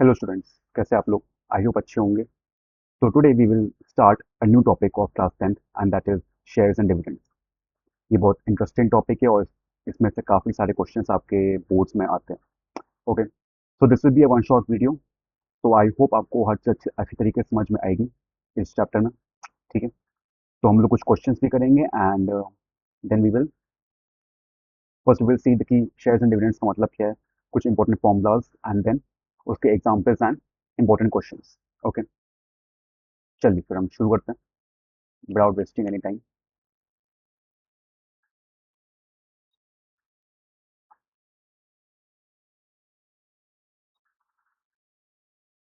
Hello students, कैसे आप लोग? आई होप अच्छे होंगे। तो today we will start a new topic of class 10th and that is shares and dividends. ये बहुत इंटरेस्टिंग टॉपिक है और इसमें से काफ़ी सारे क्वेश्चंस आपके बोर्ड्स में आते हैं। Okay, so this will be a one shot video. तो आई होप आपको हर चीज़ अच्छी तरीके से समझ में आएगी इस चैप्टर में। ठीक है, तो हम लोग कुछ क्वेश्चंस भी करेंगे and then we will first will see कि शेयर्स एंड डिविडेंड्स का मतलब क्या है, कुछ इंपॉर्टेंट फॉर्मूलाज एंड देन उसके examples and important questions. Okay, चलिए फिर हम शुरू करते हैं without wasting any time.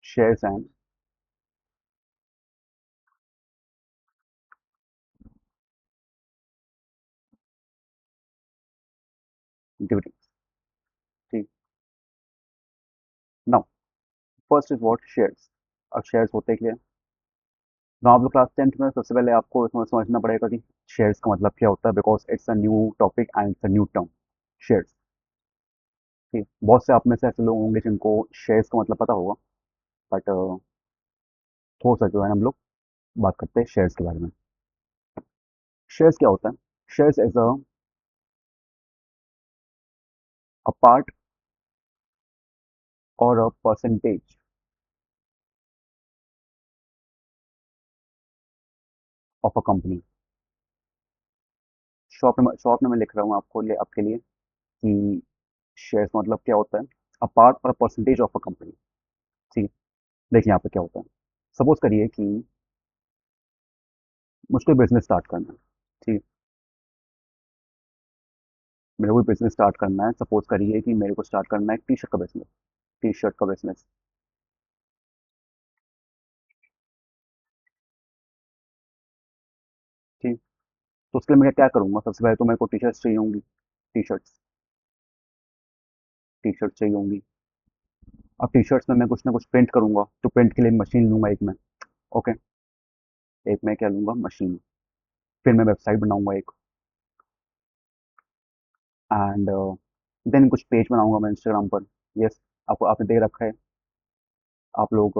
Shares and dividends. ठीक, now first is what shares. अब शेयर्स होते क्या है? ना आप लोग क्लास 10th में सबसे पहले आपको इसमें समझना पड़ेगा कि शेयर्स का मतलब क्या होता है, because it's a new topic and it's a new term. Shares, ठीक, बहुत से आप में से ऐसे लोग होंगे जिनको शेयर्स का मतलब पता होगा, बट थोड़ा सा जो है हम लोग बात करते हैं शेयर्स के बारे में। शेयर्स क्या होता है? शेयर्स इज अ पार्ट और a percentage of a company. Short में मैं लिख रहा हूँ आपके लिए कि शेयर्स मतलब क्या होता है, अ पार्ट और परसेंटेज ऑफ अ कंपनी। ठीक, देखिए यहाँ पे क्या होता है। सपोज करिए कि मुझको बिजनेस स्टार्ट करना है। ठीक, मेरे को बिजनेस स्टार्ट करना है। सपोज करिए कि मेरे को स्टार्ट करना है टी शर्ट का बिजनेस। टी शर्ट का बिजनेस, ठीक। तो उसके लिए मैं क्या करूँगा? सबसे पहले तो मेरे को टी शर्ट्स चाहिए होंगी। टी शर्ट्स, टी शर्ट चाहिए होंगी। अब टी शर्ट्स में मैं कुछ ना कुछ प्रिंट करूँगा, तो प्रिंट के लिए मशीन लूँगा एक मैं। ओके, एक मैं क्या लूँगा? मशीन। फिर मैं वेबसाइट बनाऊँगा एक, एंड देन कुछ पेज बनाऊँगा मैं इंस्टाग्राम पर। यस, आपको आपने देख रखा है, आप लोग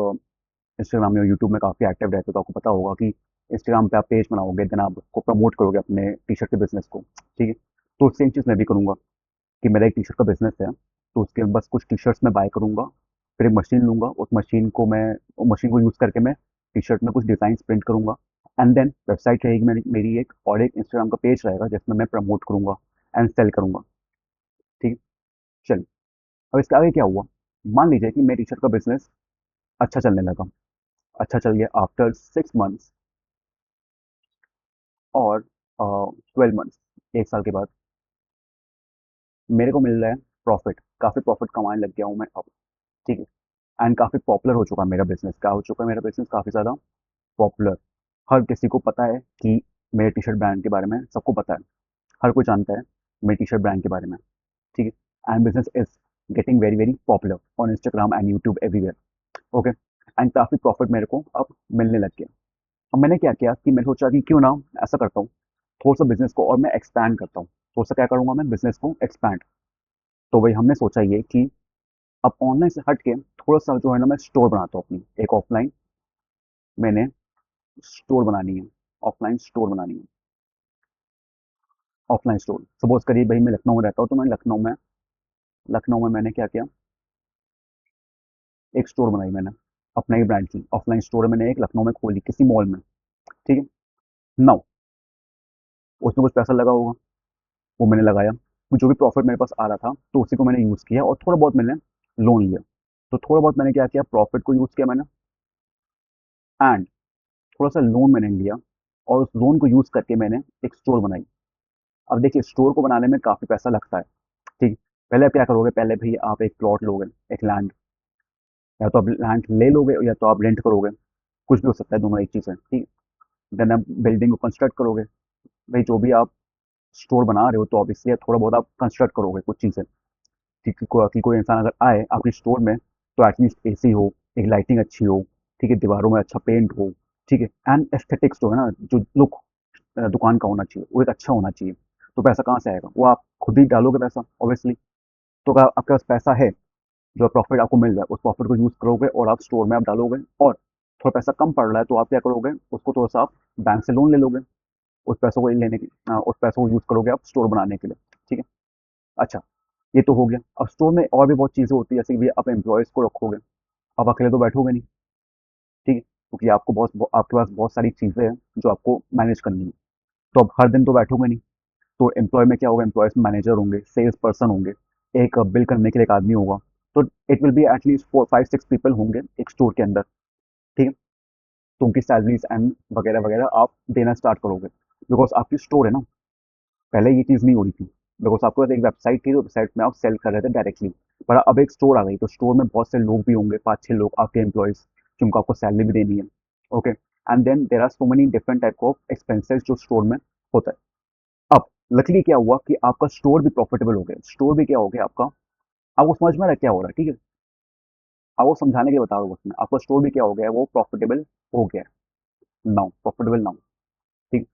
इंस्टाग्राम या यूट्यूब में काफ़ी एक्टिव रहते हो, तो आपको पता होगा कि इंस्टाग्राम पे आप पेज बनाओगे, देन आप उसको प्रमोट करोगे अपने टी शर्ट के बिजनेस को। ठीक है, तो सेम चीज़ मैं भी करूँगा कि मेरा एक टी शर्ट का बिजनेस है, तो उसके बस कुछ टी शर्ट्स मैं बाय करूँगा। फिर एक मशीन लूँगा, उस मशीन को यूज़ करके मैं टी शर्ट में कुछ डिज़ाइन प्रिंट करूँगा। एंड देन वेबसाइट रहेगी मेरी एक, और एक इंस्टाग्राम का पेज रहेगा जिसमें मैं प्रमोट करूँगा एंड सेल करूँगा। ठीक है, चलिए। अब इसके आगे क्या हुआ? मान लीजिए कि मेरी टी शर्ट का बिजनेस अच्छा चलने लगा। अच्छा चल गया आफ्टर 6 मंथ्स और 12 मंथ्स, 1 साल के बाद मेरे को मिल रहा है प्रॉफिट। काफ़ी प्रॉफिट कमाने लग गया हूँ मैं अब। ठीक है, एंड काफ़ी पॉपुलर हो चुका है मेरा बिजनेस। क्या हो चुका है? मेरा बिजनेस काफ़ी ज़्यादा पॉपुलर। हर किसी को पता है कि मेरे टी शर्ट ब्रांड के बारे में सबको पता है। हर कोई जानता है मेरे टी शर्ट ब्रांड के बारे में। ठीक है, and business is getting very very popular on Instagram and YouTube everywhere. Okay, and काफ़ी प्रॉफिट मेरे को अब मिलने लग गया। अब मैंने क्या किया कि मैंने सोचा कि क्यों ना ऐसा करता हूँ, थोड़ा सा बिजनेस को और मैं एक्सपैंड करता हूँ। थोड़ा सा क्या करूँगा मैं? बिजनेस को एक्सपैंड। तो वही हमने सोचा ये कि अब ऑनलाइन से हट के थोड़ा सा जो है ना, मैं स्टोर बनाता हूँ अपनी एक ऑफलाइन। मैंने स्टोर बनानी है, ऑफलाइन स्टोर बनानी है। ऑफलाइन स्टोर, सपोज करिए भाई मैं लखनऊ में रहता हूँ, तो मैं लखनऊ में मैंने क्या किया, एक स्टोर बनाई मैंने अपना ही ब्रांड की। ऑफलाइन स्टोर मैंने एक लखनऊ में खोली किसी मॉल में। ठीक है, नाउ उसमें कुछ पैसा लगा होगा, वो मैंने लगाया। जो भी प्रॉफिट मेरे पास आ रहा था, तो उसी को मैंने यूज़ किया और थोड़ा बहुत मैंने लोन लिया। तो थोड़ा बहुत मैंने क्या किया, प्रॉफिट को यूज़ किया मैंने, एंड थोड़ा सा लोन मैंने लिया, और उस लोन को यूज़ करके मैंने एक स्टोर बनाई। अब देखिए, स्टोर को बनाने में काफ़ी पैसा लगता है। ठीक, पहले आप क्या करोगे? पहले भाई आप एक प्लॉट लोगे, एक लैंड। या तो आप लैंड ले लोगे या तो आप रेंट करोगे, कुछ भी हो सकता है, दोनों एक चीज़ है। ठीक, देन आप बिल्डिंग को कंस्ट्रक्ट करोगे। भाई जो भी आप स्टोर बना रहे हो, तो ऑब्वियसली थोड़ा बहुत आप कंस्ट्रक्ट करोगे कुछ चीज़ें। ठीक है, कि कोई इंसान अगर आए आपके स्टोर में, तो एटलीस्ट एसी हो, एक लाइटिंग अच्छी हो, ठीक है, दीवारों में अच्छा पेंट हो। ठीक है, एंड एस्थेटिक्स जो है ना, जो लुक दुकान का होना चाहिए, वो एक अच्छा होना चाहिए। तो पैसा कहाँ से आएगा? वो आप खुद ही डालोगे पैसा ऑब्वियसली। तो अगर आपके पास पैसा है, जो प्रॉफिट आपको मिल रहा है उस प्रॉफिट को यूज़ करोगे और आप स्टोर में आप डालोगे, और थोड़ा पैसा कम पड़ रहा है तो आप क्या करोगे, उसको थोड़ा सा आप बैंक से लोन ले लोगे, उस पैसों को लेने की उस पैसों को यूज़ करोगे आप स्टोर बनाने के लिए। ठीक है। अच्छा, ये तो हो गया। अब स्टोर में और भी बहुत चीज़ें होती है, जैसे कि भैया आप एम्प्लॉयज़ को रखोगे, आप अकेले तो बैठोगे नहीं। ठीक है, क्योंकि आपको आपके पास बहुत सारी चीज़ें हैं जो आपको मैनेज करनी है, तो अब हर दिन तो बैठोगे नहीं। तो एम्प्लॉय में क्या होगा, एम्प्लॉयज़ में मैनेजर होंगे, सेल्स पर्सन होंगे, एक बिल करने के लिए एक आदमी होगा। तो it will be at least 4 5 6 people होंगे एक स्टोर के अंदर। ठीक है। तो उनकी सैलरीज एंड वगैरह वगैरह आप देना स्टार्ट करोगे, बिकॉज आपकी स्टोर है ना। पहले ये चीज़ नहीं हो रही थी, बिकॉज आपके पास एक वेबसाइट थी, तो वेबसाइट में आप सेल कर रहे थे डायरेक्टली। पर अब एक स्टोर आ गई, तो स्टोर में बहुत से लोग भी होंगे, 5 6 लोग आपके एम्प्लॉयज़, जिनको आपको सैलरी भी देनी है। Okay. And then there are so many different type of expenses जो स्टोर में होता है। अब लकीली क्या हुआ कि आपका स्टोर भी प्रॉफिटेबल हो गया, स्टोर भी क्या हो गया आपका। आपको समझ में आ रहा है क्या हो रहा है? ठीक है। आपको समझाने के लिए बता रहा हूँ उसमें, आपका स्टोर भी क्या हो गया है, वो प्रॉफिटेबल हो गया है नाउ, प्रॉफिटेबल नाउ। ठीक।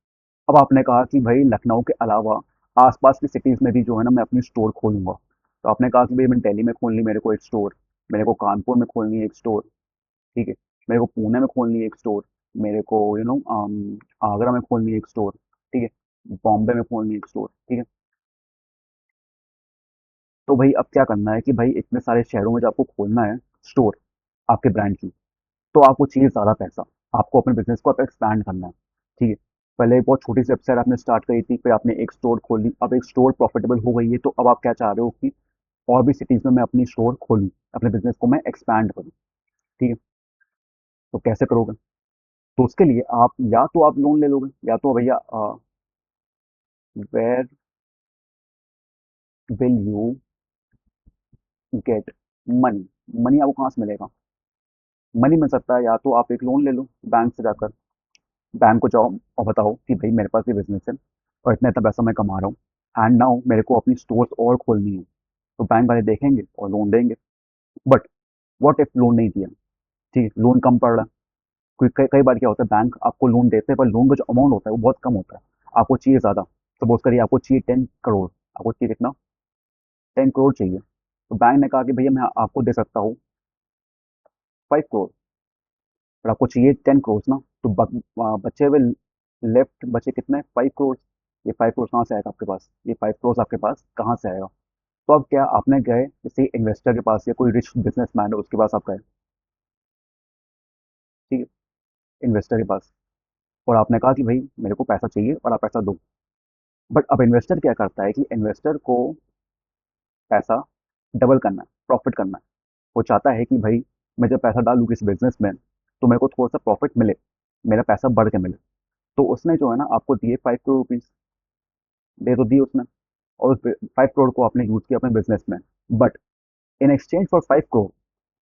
अब आपने कहा कि भाई लखनऊ के अलावा आसपास की सिटीज़ में भी जो है ना मैं अपनी स्टोर खोलूंगा। तो आपने कहा कि भाई मैं दिल्ली में खोलनी, मेरे को एक स्टोर, मेरे को कानपुर में खोलनी है एक स्टोर। ठीक है। मेरे को पुणे में खोलनी है एक स्टोर, मेरे को आगरा में खोलनी है एक स्टोर। ठीक है। बॉम्बे में खोलनी है एक स्टोर। ठीक है। तो भाई अब क्या करना है कि भाई इतने सारे शहरों में जब आपको खोलना है स्टोर आपके ब्रांड की, तो आपको चाहिए ज़्यादा पैसा। आपको अपने बिजनेस को अब एक्सपैंड करना है। ठीक है। पहले एक बहुत छोटी सी वेबसाइट आपने स्टार्ट करी थी, फिर आपने एक स्टोर खोली, अब एक स्टोर प्रॉफिटेबल हो गई है, तो अब आप क्या चाह रहे हो कि और भी सिटीज़ में मैं अपनी स्टोर खोलूँ, अपने बिजनेस को मैं एक्सपैंड करूँ। ठीक है। तो कैसे करोगे? तो उसके लिए आप या तो आप लोन ले लोगे, या तो भैया where will you get money, money आपको कहाँ से मिलेगा? मनी मिल सकता है या तो आप एक लोन ले लो बैंक से जाकर, बैंक को जाओ और बताओ कि भाई मेरे पास ये बिजनेस है और इतना इतना पैसा मैं कमा रहा हूँ, एंड नाउ मेरे को अपनी स्टोर्स और खोलनी है। तो बैंक वाले देखेंगे और लोन देंगे। बट व्हाट इफ लोन नहीं दिया? ठीक है, लोन कम पड़ रहा है। कोई कई कई बार क्या होता है, बैंक आपको लोन देते हैं पर लोन का जो अमाउंट होता है वो बहुत कम होता है, आपको चाहिए ज़्यादा। सपोज करिए आपको चाहिए 10 करोड़, आपको चाहिए कितना? 10 करोड़ चाहिए। तो बैंक ने कहा कि भैया मैं आपको दे सकता हूँ 5 करोड़, और आपको चाहिए 10 करोड़ ना, तो बचे हुए लेफ्ट बचे कितने? 5 करोड़। ये 5 करोड़ कहाँ से आएगा आपके पास? ये 5 करोड़ आपके पास कहाँ से आएगा? तो अब क्या आपने गए किसी इन्वेस्टर के पास या कोई रिच बिजनेसमैन है उसके पास आप गए। ठीक है। इन्वेस्टर के पास, और आपने कहा कि भाई मेरे को पैसा चाहिए और आप पैसा दो। बट अब इन्वेस्टर क्या करता है कि इन्वेस्टर को पैसा डबल करना है, प्रॉफिट करना है। वो चाहता है कि भाई मैं जब पैसा डालूँ किसी बिजनेस में तो मेरे को थोड़ा सा प्रॉफिट मिले, मेरा पैसा बढ़ के मिले। तो उसने जो है ना आपको दिए 5 करोड़ रुपीज़, दे तो दिए उसने, और उस 5 करोड़ को आपने यूज़ किया अपने बिजनेस में। But in exchange for 5 crore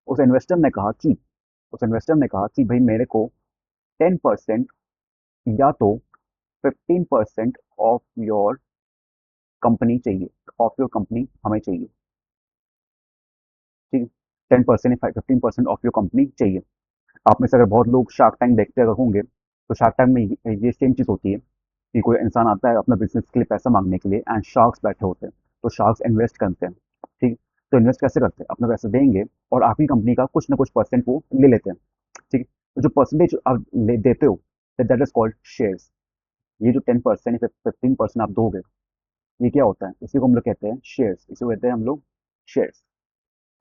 उस इन्वेस्टर ने कहा कि भाई मेरे को 10% या तो 15% ऑफ योर कंपनी चाहिए, ऑफ योर कंपनी हमें चाहिए। ठीक है। 10% या 15% ऑफ योर कंपनी चाहिए। आप में से अगर बहुत लोग शार्क टैंक देखते अगर होंगे, तो शार्क टैंक में ये सेम चीज़ होती है कि कोई इंसान आता है अपना बिजनेस के लिए पैसा मांगने के लिए, एंड शार्क्स बैठे होते हैं, तो शार्क्स इन्वेस्ट करते हैं। ठीक। तो इन्वेस्ट कैसे करते हैं? अपना पैसा देंगे और आपकी कंपनी का कुछ ना कुछ परसेंट वो ले लेते हैं। ठीक है। तो जो परसेंटेज आप देते हो, दैट इज कॉल्ड शेयर्स। ये जो 10% या 15% आप दोगे, ये क्या होता है? इसी को हम लोग कहते हैं शेयर्स, इसी को कहते हैं हम लोग शेयर्स।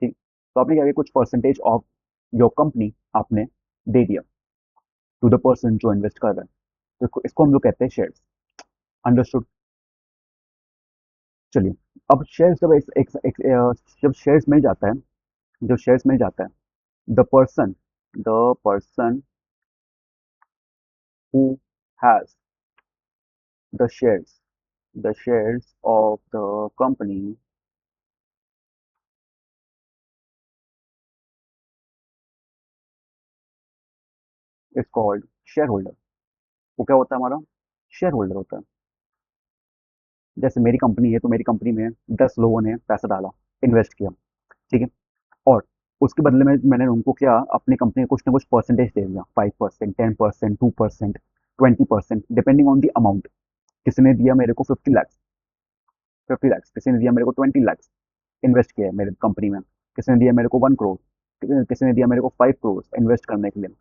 ठीक। तो आपने क्या किया, कुछ परसेंटेज ऑफ योर कंपनी आपने दे दिया टू द पर्सन जो इन्वेस्ट कर रहा है। तो इसको हम लोग कहते हैं शेयर्स। अंडरस्टूड? चलिए, अब शेयर्स जब जब शेयर्स मिल जाता है, जब शेयर्स मिल जाता है, the person the person who has the shares of the company is called share holder. वो क्या होता है हमारा? शेयर होल्डर होता है। जैसे मेरी कंपनी है, तो मेरी कंपनी में 10 लोगों ने पैसा डाला, इन्वेस्ट किया। ठीक है। और उसके बदले में मैंने उनको क्या, अपनी कंपनी को कुछ ना कुछ परसेंटेज दे दिया, 5%, 10%, 2%, 20%, डिपेंडिंग ऑन द अमाउंट। किसी ने दिया मेरे को 50 लाख, 50 लाख, किसी ने दिया मेरे को 20 लाख, इन्वेस्ट किया है मेरे कंपनी में। किसी ने दिया मेरे को 1 करोड़, किसी ने दिया मेरे को 5 करोड़ इन्वेस्ट करने के लिए।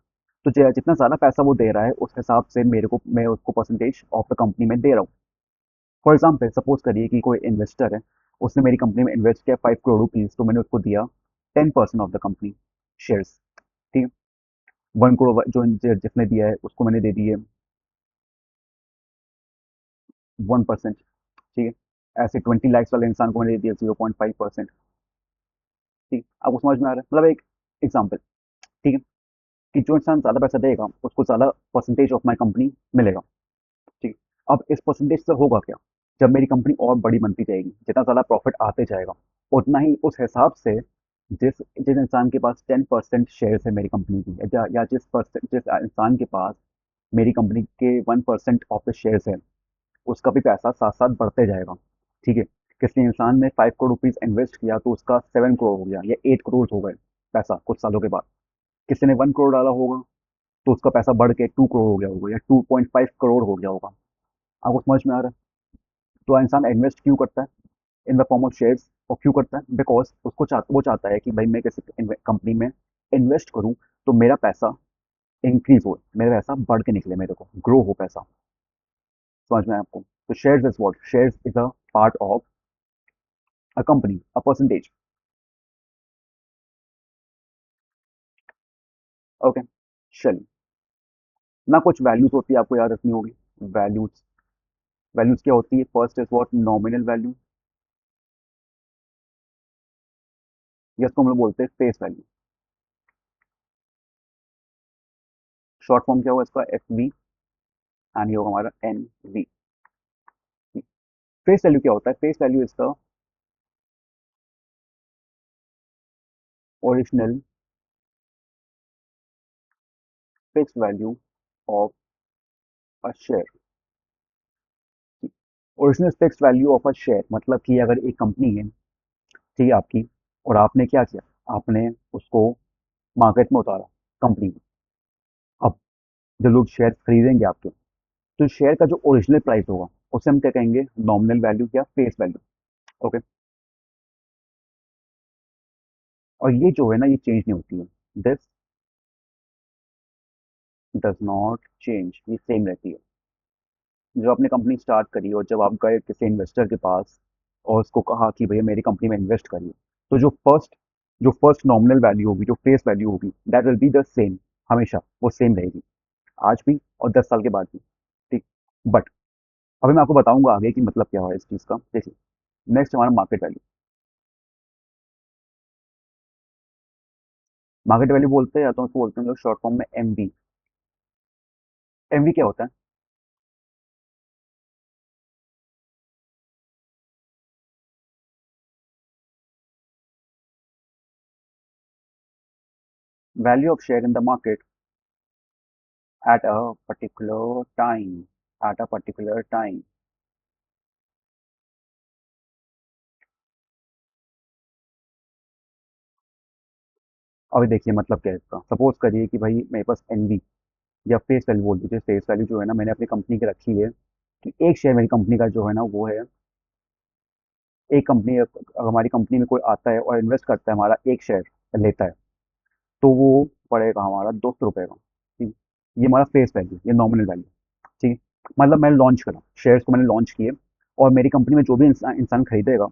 तो जितना ज़्यादा पैसा वो दे रहा है उस हिसाब से मेरे को मैं उसको परसेंटेज ऑफ द कंपनी में दे रहा हूँ। फॉर एग्जाम्पल सपोज करिए कि कोई इन्वेस्टर है, उसने मेरी कंपनी में इन्वेस्ट किया 5 करोड़ रुपीज़, तो मैंने उसको दिया 10% ऑफ द कंपनी शेयर्स। ठीक है, 1 करोड़ जो जिसने दिया है उसको मैंने दे दिए 1%। ठीक है, ऐसे 20 लाख वाले इंसान को मैंने दे दिया 0.5%। ठीक, आपको समझ में आ रहा है, मतलब एक एग्जाम्पल। ठीक है, कि जो इंसान ज़्यादा पैसा देगा उसको ज़्यादा परसेंटेज ऑफ माई कंपनी मिलेगा। ठीक, अब इस परसेंटेज से होगा क्या, जब मेरी कंपनी और बड़ी बनती जाएगी, जितना ज़्यादा प्रॉफिट आते जाएगा, उतना ही उस हिसाब से जिस जिस इंसान के पास 10% शेयर्स है मेरी कंपनी की, या जिस इंसान के पास मेरी कंपनी के 1% ऑफ द शेयर्स है, उसका भी पैसा साथ साथ बढ़ते जाएगा। ठीक है, किसी इंसान ने 5 करोड़ रुपीज़ इन्वेस्ट किया तो उसका 7 करोड़ हो गया या 8 करोड़ हो गए पैसा कुछ सालों के बाद। किसी ने 1 करोड़ डाला होगा तो उसका पैसा बढ़ के 2 करोड़ हो गया होगा या 2.5 करोड़ हो गया होगा। आपको समझ में आ रहा है? तो इंसान इन्वेस्ट क्यों करता है in the form of shares, और क्यों करता है, बिकॉज वो चाहता है कि भाई मैं किसी कंपनी में इन्वेस्ट करूं तो मेरा पैसा इंक्रीज हो, मेरा पैसा बढ़ के निकले, मेरे को ग्रो हो पैसा। समझ में आया आपको? तो shares is what, shares is a part of a company, a percentage. Okay, चलिए। ना कुछ वैल्यूज होती है, आपको याद रखनी होगी। वैल्यूज, वैल्यूज क्या होती है? First is what, nominal value, या इसको हम लोग बोलते हैं फेस वैल्यू। शॉर्ट फॉर्म क्या होगा इसका? एफ वी, एंड ये होगा हमारा एन वी। फेस वैल्यू क्या होता है? Face value is the original fix value of a share. Original fix value of a share मतलब कि अगर एक कंपनी है, ठीक है आपकी, और आपने क्या किया, आपने उसको मार्केट में उतारा कंपनी में। अब जो लोग शेयर खरीदेंगे आपके, तो शेयर का जो ओरिजिनल प्राइस होगा उसे हम क्या कहेंगे? नॉमिनल वैल्यू या फेस वैल्यू। ओके, और ये जो है ना, ये चेंज नहीं होती है। दिस डज नॉट चेंज, ये सेम रहती है। जब आपने कंपनी स्टार्ट करी और जब आप गए किसी इन्वेस्टर के पास और उसको कहा कि भैया मेरी कंपनी में इन्वेस्ट करिए, तो जो फर्स्ट नॉमिनल वैल्यू होगी, जो फेस वैल्यू होगी, that will be the same. हमेशा वो सेम रहेगी, आज भी और 10 साल के बाद भी। ठीक, बट अभी मैं आपको बताऊंगा आगे कि मतलब क्या है इस चीज़ का। देखिए, नेक्स्ट हमारा मार्केट वैल्यू। मार्केट वैल्यू बोलते हैं, या तो उसको बोलते हैं लोग शॉर्ट फॉर्म में एम वी। एम वी क्या होता है? Value of share in the market at a particular time, at a particular time. अभी देखिए मतलब क्या है इसका। सपोज करिए कि भाई मेरे पास एन वी या फेस वैल्यू बोल दीजिए, फेस वैल्यू जो है ना, मैंने अपनी कंपनी की रखी है कि एक शेयर मेरी कंपनी का जो है ना वो है, एक कंपनी, हमारी कंपनी में कोई आता है और इन्वेस्ट करता है, हमारा एक शेयर लेता है, तो वो पड़ेगा हमारा 200 रुपये का। ठीक, ये हमारा फेस वैल्यू, ये नॉमिनल वैल्यू। ठीक है, मतलब मैंने लॉन्च करा शेयर्स को, मैंने लॉन्च किए, और मेरी कंपनी में जो भी इंसान खरीदेगा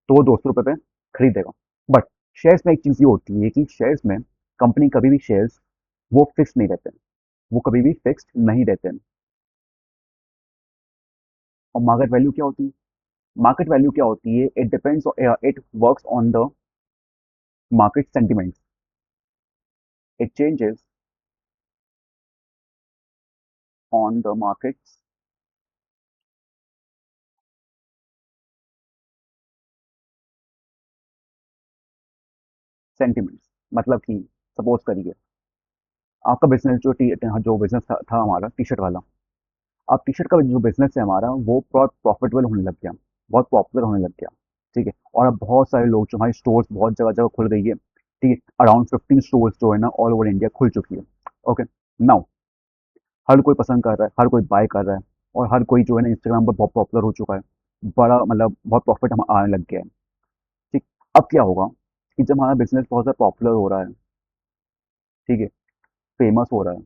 तो वो 200 रुपये पे खरीदेगा। बट शेयर्स में एक चीज़ ये होती है कि शेयर्स में कंपनी कभी भी शेयर्स वो फिक्स नहीं रहते हैं, वो कभी भी फिक्स्ड नहीं रहते हैं। और मार्केट वैल्यू क्या होती है? मार्केट वैल्यू क्या होती है? It depends, it works on the market sentiments, it changes on the market sentiments. मतलब कि सपोज करिए, आपका बिजनेस जो बिजनेस था हमारा टी शर्ट वाला, अब टी शर्ट का जो बिजनेस है हमारा वो बहुत प्रॉफिटेबल होने लग गया, बहुत पॉपुलर होने लग गया। ठीक है, और अब बहुत सारे लोग, जो हमारी स्टोर्स बहुत जगह जगह खुल गई है। ठीक है, अराउंड 15 स्टोर्स जो है ना ऑल ओवर इंडिया खुल चुकी है। ओके, नाउ हर कोई पसंद कर रहा है, हर कोई बाय कर रहा है, और हर कोई जो है ना इंस्टाग्राम पर बहुत पॉपुलर हो चुका है, बड़ा मतलब बहुत प्रॉफिट हम आने लग गया है। ठीक, अब क्या होगा कि जब हमारा बिजनेस बहुत ज़्यादा पॉपुलर हो रहा है, ठीक है, फेमस हो रहा है,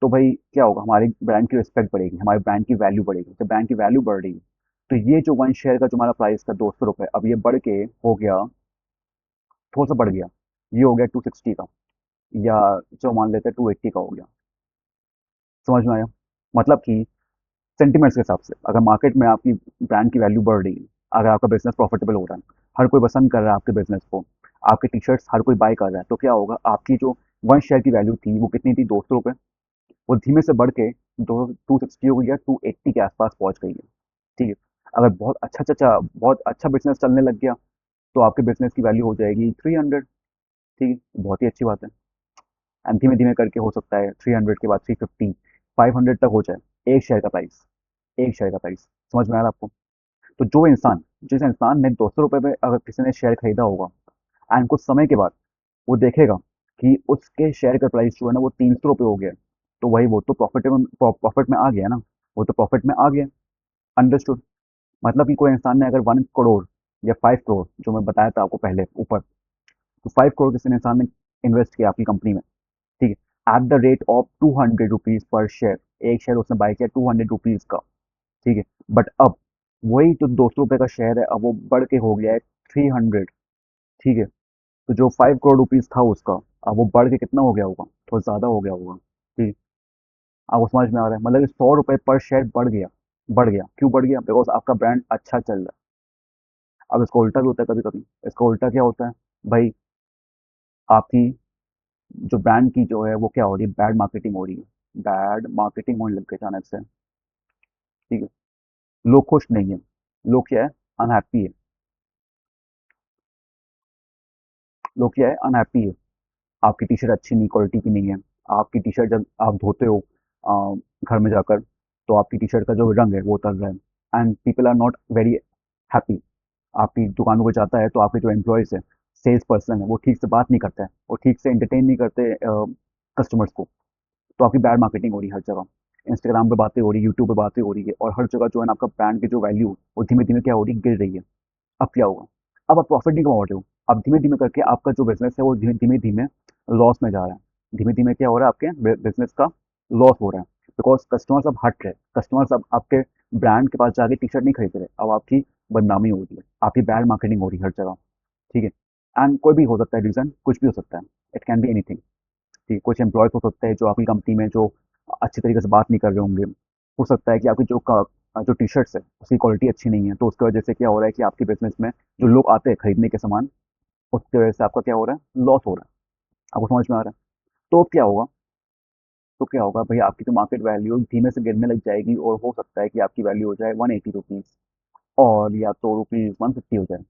तो भाई क्या होगा, हमारे ब्रांड की रिस्पेक्ट बढ़ेगी, हमारे ब्रांड की वैल्यू बढ़ेगी। जब ब्रांड की वैल्यू बढ़ रही, तो ये जो वन शेयर का जो हमारा प्राइस था 200 रुपये, अब ये बढ़ के हो गया, थोड़ा सा बढ़ गया, ये हो गया 260 का, या जो मान लेते हैं 280 का हो गया। समझ में आया? मतलब कि सेंटिमेंट्स के हिसाब से अगर मार्केट में आपकी ब्रांड की वैल्यू बढ़ रही है, अगर आपका बिजनेस प्रॉफिटेबल हो रहा है, हर कोई पसंद कर रहा है आपके बिजनेस को, आपके टी शर्ट्स हर कोई बाय कर रहा है, तो क्या होगा, आपकी जो वन शेयर की वैल्यू थी वो कितनी थी, 200 रुपये, वो धीमे से बढ़ के 260 हो गई या 280 के आसपास पहुंच गई है। ठीक है। अगर बहुत अच्छा बिजनेस चलने लग गया, तो आपके बिजनेस की वैल्यू हो जाएगी 300। ठीक है, बहुत ही अच्छी बात है। एंड धीमे धीमे करके हो सकता है 300 के बाद 350, 500 तक हो जाए एक शेयर का प्राइस, एक शेयर का प्राइस। समझ में आ रहा है आपको? तो जिस इंसान ने 200 रुपये में अगर किसी ने शेयर खरीदा होगा, एंड कुछ समय के बाद वो देखेगा कि उसके शेयर का प्राइस जो है ना वो 300 रुपये हो गया है, तो वही वो तो प्रॉफिट में आ गया ना, वो तो प्रॉफिट में आ गया। अंडरस्टूड? मतलब कि कोई इंसान ने अगर 1 करोड़ या 5 करोड़, जो मैं बताया था आपको पहले ऊपर, तो 5 करोड़ किसी ने इंसान ने इन्वेस्ट किया आपकी कंपनी में, ठीक है, at the rate of 200 rupees per share, एक शेयर उसने बाय किया 200 रुपीज का, ठीक है। बट अब वही जो 200 रुपये का शेयर है, अब वो बढ़ के हो गया है 300, ठीक है। तो जो 5 करोड़ रुपीज था उसका, अब वो बढ़ के कितना हो गया होगा, थोड़ा ज़्यादा हो गया होगा, ठीक। आपको समझ में आ रहा है? मतलब 100 रुपये पर शेयर बढ़ गया, बढ़ गया, क्यों बढ़ गया, बिकॉज आपका ब्रांड अच्छा चल रहा है। अब इसका उल्टा भी होता है कभी कभी। इसका उल्टा क्या होता है भाई, आपकी जो ब्रांड की जो है वो क्या हो रही है, बैड मार्केटिंग हो रही है, बैड मार्केटिंग होने लग गई अचानक से, ठीक है। लोग खुश नहीं है, लोग क्या है, अनहैप्पी है, लोग क्या है, अनहैप्पी है। आपकी टी शर्ट अच्छी नहीं, क्वालिटी की नहीं है। आपकी टी शर्ट जब आप धोते हो अ, घर में जाकर, तो आपकी टी शर्ट का जो रंग है वो उतर रहा है, and people are not very happy. आपकी दुकान में कोई जाता है तो आपके जो एम्प्लॉयज़ है, सेल्स पर्सन है, वो ठीक से बात नहीं करता है, वो ठीक से एंटरटेन नहीं करते कस्टमर्स को। तो आपकी बैड मार्केटिंग हो रही है हर जगह, इंस्टाग्राम पे बातें हो रही है, यूट्यूब पे बातें हो रही है, और हर जगह जो है ना आपका ब्रांड की जो वैल्यू वो धीमे धीमे क्या हो रही है, गिर रही है। अब क्या होगा, अब आप प्रॉफिट नहीं कमा रहे हो, अब धीमे धीमे करके आपका जो बिजनेस है वो धीमे धीमे धीमे लॉस में जा रहा है। धीमे धीमे क्या हो रहा है, आपके बिजनेस का लॉस हो रहा है, बिकॉज कस्टमर्स अब हट रहे, कस्टमर्स अब आपके ब्रांड के पास जाके टी शर्ट नहीं खरीद रहे, अब आपकी बदनामी हो रही है, आपकी बैड मार्केटिंग हो रही है हर जगह, ठीक है। एंड कोई भी हो सकता है रीज़न, कुछ भी हो सकता है, इट कैन बी एनीथिंग। ठीक है, कुछ एम्प्लॉयज़ हो सकते हैं जो आपकी कंपनी में जो अच्छी तरीके से बात नहीं कर रहे होंगे। हो सकता है कि आपकी जो टी शर्ट्स है उसकी क्वालिटी अच्छी नहीं है, तो उसकी वजह से क्या हो रहा है कि आपके बिजनेस में जो लोग आते हैं खरीदने के सामान, उसकी वजह से आपका क्या हो रहा है, लॉस हो रहा है। आपको समझ में आ रहा है? तो क्या होगा, तो क्या होगा भाई, आपकी जो मार्केट वैल्यू धीमे से गिरने लग जाएगी, और हो सकता है कि आपकी वैल्यू हो जाए 180 रुपीज़, और या तो रुपीज़ 150 हो जाए,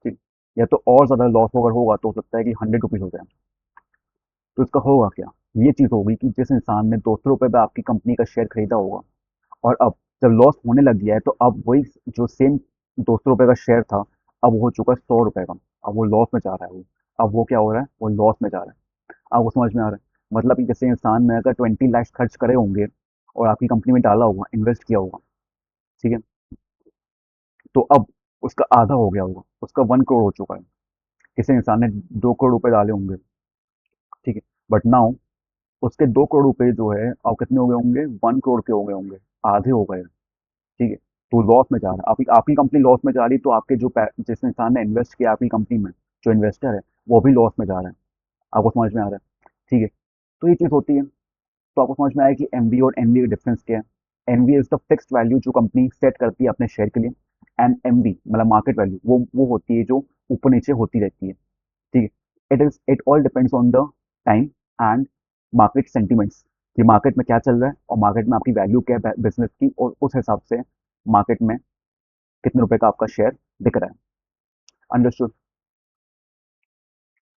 ठीक। या तो और ज़्यादा लॉस अगर होगा तो हो सकता है कि 100 रुपीज़ हो जाए। तो इसका होगा क्या, ये चीज़ होगी कि जिस इंसान ने 200 रुपये में आपकी कंपनी का शेयर खरीदा होगा, और अब जब लॉस होने लग गया है, तो अब वही जो सेम 200 रुपये का शेयर था, अब वो हो चुका है 100 रुपये का, अब वो लॉस में जा रहा है वो, अब वो क्या हो रहा है, वो लॉस में जा रहा है। आपको समझ में आ रहा है? मतलब कि किसी इंसान ने अगर 20 लाख खर्च करे होंगे और आपकी कंपनी में डाला होगा, इन्वेस्ट किया होगा, ठीक है, तो अब उसका आधा हो गया होगा, उसका 1 करोड़ हो चुका है। किसी इंसान ने 2 करोड़ रुपए डाले होंगे, ठीक है, बट नाउ उसके 2 करोड़ रुपए जो है अब कितने हो गए होंगे, 1 करोड़ के हो गए होंगे, आधे हो गए, ठीक है। तो लॉस में जा रहा है, आपकी आपकी कंपनी लॉस में जा रही, तो आपके जिस इंसान ने इन्वेस्ट किया आपकी कंपनी में, जो इन्वेस्टर है, वो भी लॉस में जा रहा है। आपको समझ में आ रहा है? ठीक है। तो ये चीज़ होती है। तो आपको समझ में आया कि एमवी और एनवी का डिफरेंस क्या है। NV is the fixed value जो कंपनी सेट करती है अपने शेयर के लिए, एंड एमवी मतलब मार्केट वैल्यू, वो होती है जो ऊपर नीचे होती रहती है, ठीक है। It all depends on the time and market sentiments, कि मार्केट में क्या चल रहा है, और मार्केट में आपकी वैल्यू क्या है बिजनेस की, और उस हिसाब से मार्केट में कितने रुपए का आपका शेयर दिख रहा है। अंडरस्टूड?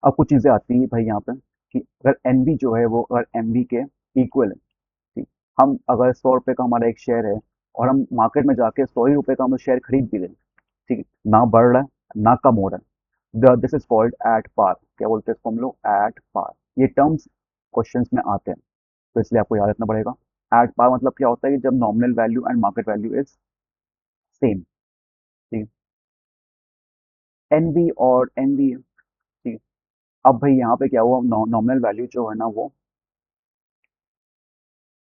अब कुछ चीज़ें आती हैं भाई यहाँ पे, कि अगर एनवी जो है वो अगर एमवी के इक्वल है, ठीक, हम अगर 100 रुपये का हमारा एक शेयर है, और हम मार्केट में जाके 100 ही रुपये का हम शेयर खरीद भी लें, ठीक है, ना बढ़ रहा है ना कम हो रहा है, this is called at par. क्या बोलते हैं इसको हम लोग, एट पार। ये टर्म्स क्वेश्चंस में आते हैं, तो इसलिए आपको याद रखना पड़ेगा। एट पार मतलब क्या होता है कि जब nominal value and market value is same, ठीक है। एनवी ठीक है। अब भाई यहाँ पे क्या हुआ, नॉमिनल वैल्यू जो है ना वो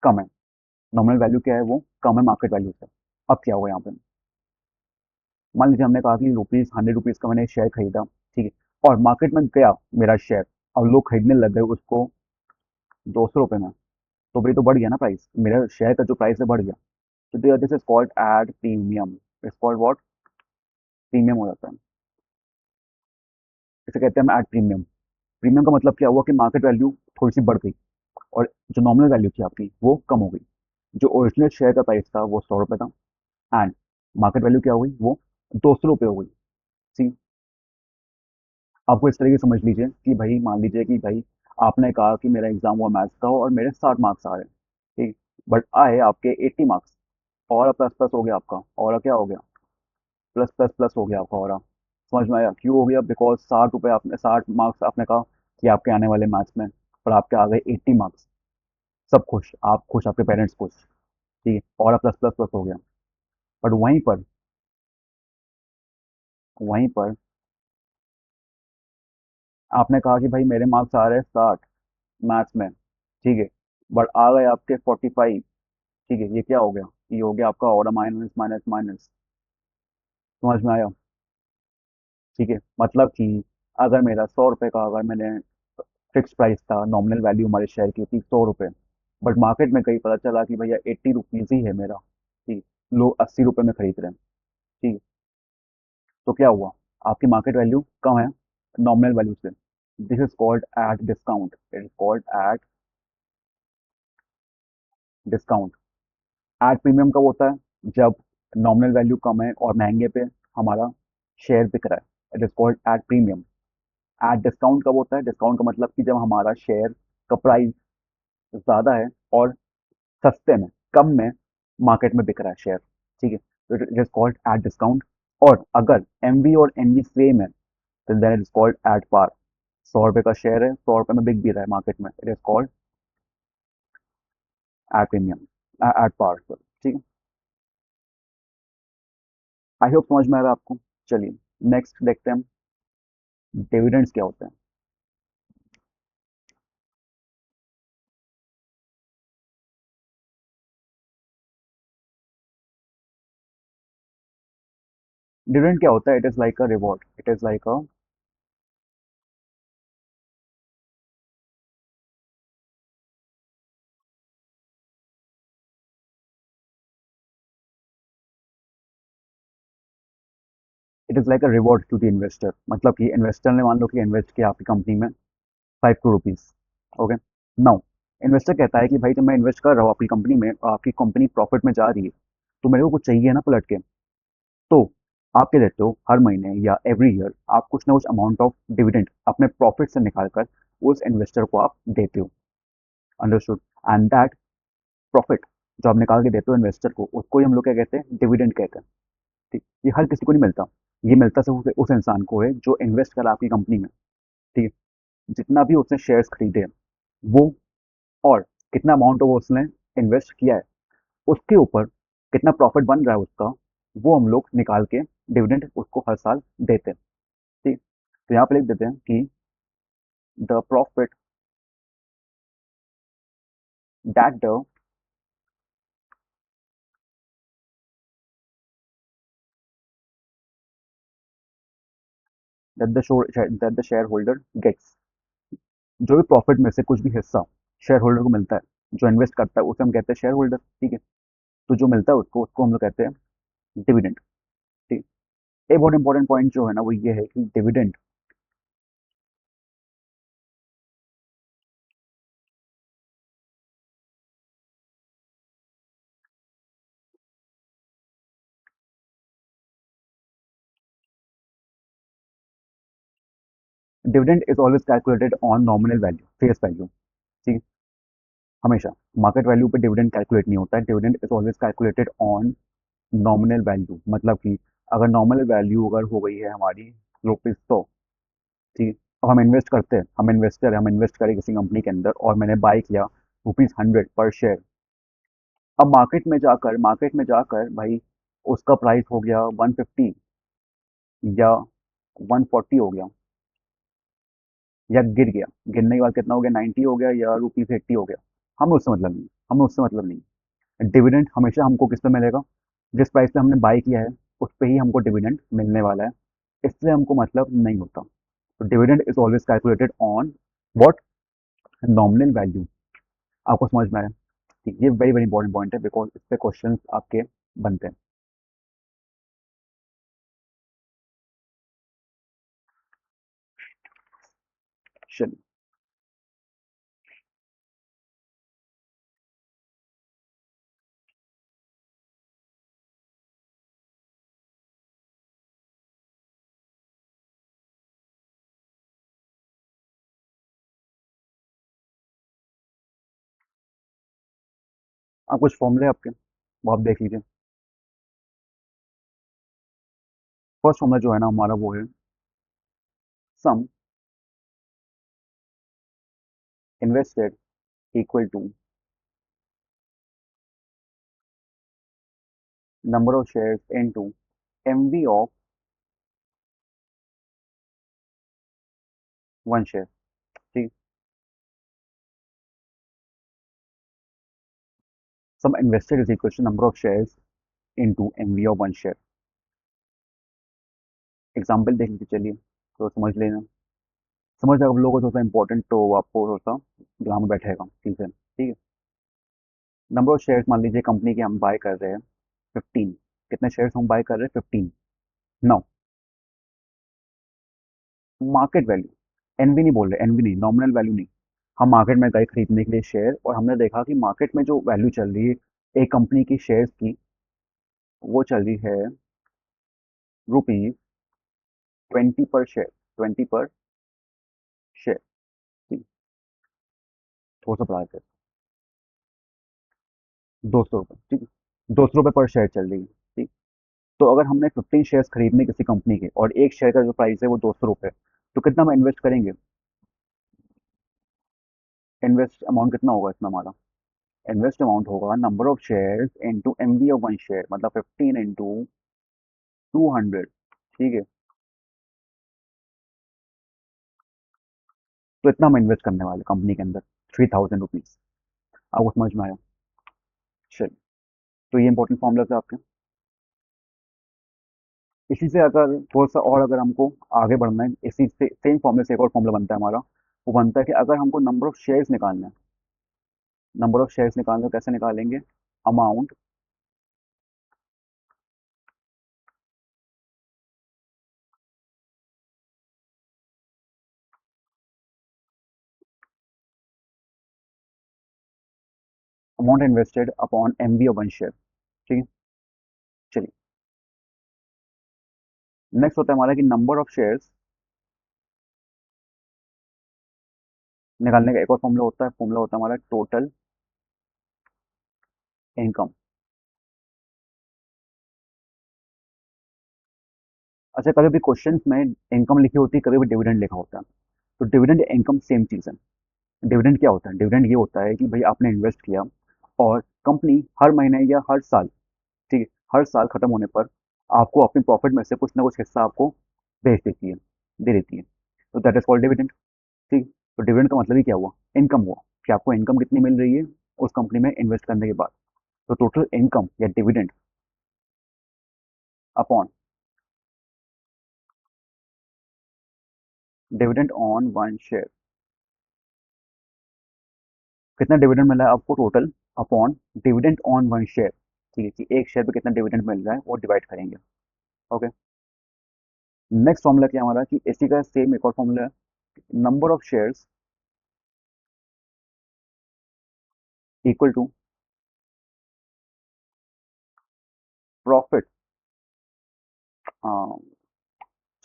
कम है। नॉमिनल वैल्यू क्या है, वो कम है मार्केट वैल्यू से। अब क्या हुआ यहाँ पे, मान लीजिए हमने कहा कि रुपीज़ 100 रुपीज़ का मैंने शेयर खरीदा, ठीक है, और मार्केट में गया मेरा शेयर, और लोग खरीदने लग गए उसको 200 रुपये में, तो भाई तो बढ़ गया ना प्राइस, मेरा शेयर का जो प्राइस है बढ़ गया। तो this is called at premium, is called what, premium हो जाता है। इसे कहते हैं हम एड प्रीमियम। प्रीमियम का मतलब क्या हुआ कि मार्केट वैल्यू थोड़ी सी बढ़ गई, और जो नॉमिनल वैल्यू थी आपकी वो कम हो गई। जो ओरिजिनल शेयर का प्राइस था वो 100 रुपये था, एंड मार्केट वैल्यू क्या हो गई, वो 200 रुपये हो गई। सी, आपको इस तरीके से समझ लीजिए कि भाई मान लीजिए कि भाई आपने कहा कि मेरा एग्जाम हुआ मैथ्स का और मेरे 60 मार्क्स आ रहे हैं, ठीक, बट आए आपके 80 मार्क्स, और प्लस प्लस हो गया आपका, और क्या हो गया, प्लस प्लस प्लस हो गया आपका, और समझ में आया क्यों हो गया, बिकॉज 60 रुपये आपने, 60 मार्क्स आपने कहा कि आपके आने वाले मैथ्स में, पर आपके आ गए 80 मार्क्स। सब खुश, आप खुश, आपके पेरेंट्स खुश, ठीक है, और प्लस प्लस प्लस हो गया। बट वहीं पर आपने कहा कि भाई मेरे मार्क्स आ रहे हैं 60 मैथ्स में, ठीक है, बट आ गए आपके 45, ठीक है, ये क्या हो गया, ये हो गया आपका और माइनस माइनस माइनस। समझ में आया, ठीक है, मतलब कि अगर मेरा 100 रुपये का, अगर मैंने फिक्स प्राइस था, नॉमिनल वैल्यू हमारे शेयर की थी 100 रुपये, बट मार्केट में कहीं पता चला कि भैया 80 रुपीज़ ही है मेरा, ठीक, लोग 80 रुपये में खरीद रहे हैं, ठीक, तो क्या हुआ, आपकी मार्केट वैल्यू कम है नॉमिनल वैल्यू से। This is called at discount, it is called at discount. At premium कब होता है, जब नॉमिनल वैल्यू कम है और महंगे पे हमारा शेयर बिक रहा है, it is called at premium. At discount कब होता है, डिस्काउंट का मतलब कि जब हमारा शेयर का प्राइस ज़्यादा है और सस्ते में, कम में मार्केट में बिक रहा है शेयर, ठीक है, तो it is called at discount. और अगर एमवी और एनवी सेम है, तो then it is called at par. 100 रुपये का शेयर है, 100 रुपये में बिक भी रहा है मार्केट में, it is called at premium, at par, ठीक है। आई होप समझ में आ रहा है आपको। चलिए नेक्स्ट देखते हैं हम, डिविडेंड्स क्या होते हैं। डिविडेंड क्या होता है, it is like a reward, it is like a, it is like a reward to the investor. मतलब कि इन्वेस्टर ने मान लो कि इन्वेस्ट किया आपकी कंपनी में 5 crore rupees, okay, now investor कहता है कि भाई जब मैं इन्वेस्ट कर रहा हूँ आपकी कंपनी में और आपकी कंपनी प्रॉफिट में जा रही है, तो मेरे को कुछ चाहिए ना पलट के। तो आप क्या देते हो, हर महीने या एवरी ईयर आप कुछ ना कुछ अमाउंट ऑफ डिविडेंड अपने प्रॉफिट से निकाल कर उस इन्वेस्टर को आप देते हो, अंडरस्टूड, एंड दैट प्रॉफिट जो आप निकाल के देते हो इन्वेस्टर को, उसको ही हम लोग क्या कहते हैं, डिविडेंड कहते हैं, ठीक। ये हर किसी को नहीं मिलता, ये मिलता सिर्फ उस इंसान को है जो इन्वेस्ट करा आपकी कंपनी में, ठीक है, जितना भी उसने शेयर्स खरीदे हैं वो, और कितना अमाउंट वो उसने इन्वेस्ट किया है, उसके ऊपर कितना प्रॉफिट बन रहा है उसका, वो हम लोग निकाल के डिविडेंड उसको हर साल देते हैं, ठीक। तो यहाँ पे लिख देते हैं कि the profit that the that the share holder gets, जो भी प्रॉफिट में से कुछ भी हिस्सा शेयर होल्डर को मिलता है, जो इन्वेस्ट करता है उसे हम कहते हैं शेयर होल्डर, ठीक है, तो जो मिलता है उसको उसको हम लोग कहते हैं डिविडेंड, ठीक। एक बहुत इंपॉर्टेंट पॉइंट जो है ना वो ये है कि dividend is always calculated on nominal value, face value, ठीक है, हमेशा मार्केट वैल्यू पे डिविडेंड कैलकुलेट नहीं होता है, dividend is always calculated on nominal value. मतलब कि अगर नॉमिनल वैल्यू अगर हो गई है हमारी रुपीज 100, ठीक है, अब हम इन्वेस्ट करते हैं, हम इन्वेस्टर हैं, हम इन्वेस्ट करें किसी कंपनी के अंदर और मैंने बाय किया रुपीज 100 पर शेयर। अब मार्केट में जाकर भाई उसका प्राइस हो गया 150 या 140 हो गया या गिर गया, गिरने के बाद कितना हो गया, 90 हो गया या ₹80 हो गया, हमें उससे मतलब नहीं, हमें उससे मतलब नहीं। डिविडेंड हमेशा हमको किस पे मिलेगा, जिस प्राइस पे हमने बाय किया है उस पे ही हमको डिविडेंड मिलने वाला है, इसलिए हमको मतलब नहीं होता। तो dividend is always calculated on what, nominal value. आपको समझ में आया? ठीक, ये वेरी वेरी इंपॉर्टेंट पॉइंट है बिकॉज इस पे क्वेश्चन आपके बनते हैं। चलिए, आप कुछ फॉर्मूले आपके वो आप देख लीजिए। फर्स्ट फॉर्मूला जो है ना हमारा वो है sum invested equal to number of shares into MV of one share. ठीक, sum invested is equal to number of shares into MV of one share. Example देख लीजिए, चलिए तो समझ लेना। समझ अगर लोगों को थोड़ा इंपॉर्टेंट तो आपको थोड़ा सा दिमाग में बैठेगा ठीक है, ठीक है। नंबर ऑफ शेयर्स मान लीजिए कंपनी के हम बाय कर रहे हैं 15, कितने शेयर्स हम बाय कर रहे हैं 15। नाउ मार्केट वैल्यू, एनवी नहीं बोल रहे, एनवी नहीं, नॉमिनल वैल्यू नहीं। हम मार्केट में गए खरीदने के लिए शेयर और हमने देखा कि मार्केट में जो वैल्यू चल रही है एक कंपनी की शेयर्स की, वो चल रही है ₹20 पर शेयर, 20 पर शेयर। ठीक, थोड़ा सा बढ़ा कर ₹200, ठीक है, ₹200 पर शेयर चल रही है। ठीक, तो अगर हमने 15 शेयर्स खरीदने किसी कंपनी के और एक शेयर का जो प्राइस है वो ₹200, तो कितना हम इन्वेस्ट करेंगे, इन्वेस्ट अमाउंट कितना होगा इसमें हमारा, इन्वेस्ट अमाउंट होगा number of shares into MV of one share, मतलब 15 इंटू 200। ठीक है, तो इतना हम इन्वेस्ट करने वाले कंपनी के अंदर, ₹3000। आपको समझ में आया? चलिए, तो ये इंपॉर्टेंट फॉर्मूला है आपके। इसी से अगर थोड़ा सा और अगर हमको आगे बढ़ना है, इसी से सेम फॉर्मूले से एक और फॉर्मूला बनता है हमारा। वो बनता है कि अगर हमको नंबर ऑफ शेयर्स निकालना है, नंबर ऑफ शेयर्स निकालना है तो कैसे निकालेंगे, amount amount invested upon MV of one share. ठीक है, चलिए, नेक्स्ट होता है हमारा कि नंबर ऑफ शेयर्स निकालने का एक और फॉर्मूला होता है, फॉर्मूला होता है हमारा टोटल इनकम। अच्छा, कभी भी क्वेश्चंस में इनकम लिखी होती है, कभी भी डिविडेंड लिखा होता है, तो डिविडेंड इनकम सेम चीज़ है। डिविडेंड क्या होता है, डिविडेंड ये होता है कि भाई आपने इन्वेस्ट किया और कंपनी हर महीने या हर साल, ठीक है, हर साल खत्म होने पर आपको अपने प्रॉफिट में से कुछ ना कुछ हिस्सा आपको भेज देती है, दे देती है, तो दैट इज कॉल्ड डिविडेंड। ठीक, तो डिविडेंड का मतलब ही क्या हुआ, इनकम हुआ, कि आपको इनकम कितनी मिल रही है उस कंपनी में इन्वेस्ट करने के बाद। तो टोटल इनकम या dividend upon dividend on one share, कितना डिविडेंड मिला है आपको total, upon dividend on one share. ठीक है, कि एक शेयर पे कितना डिविडेंड मिल रहा है वो डिवाइड करेंगे। ओके, नेक्स्ट फॉर्मूला क्या है हमारा, कि इसी का सेम एक और फॉर्मूला है, number of shares equal to profit,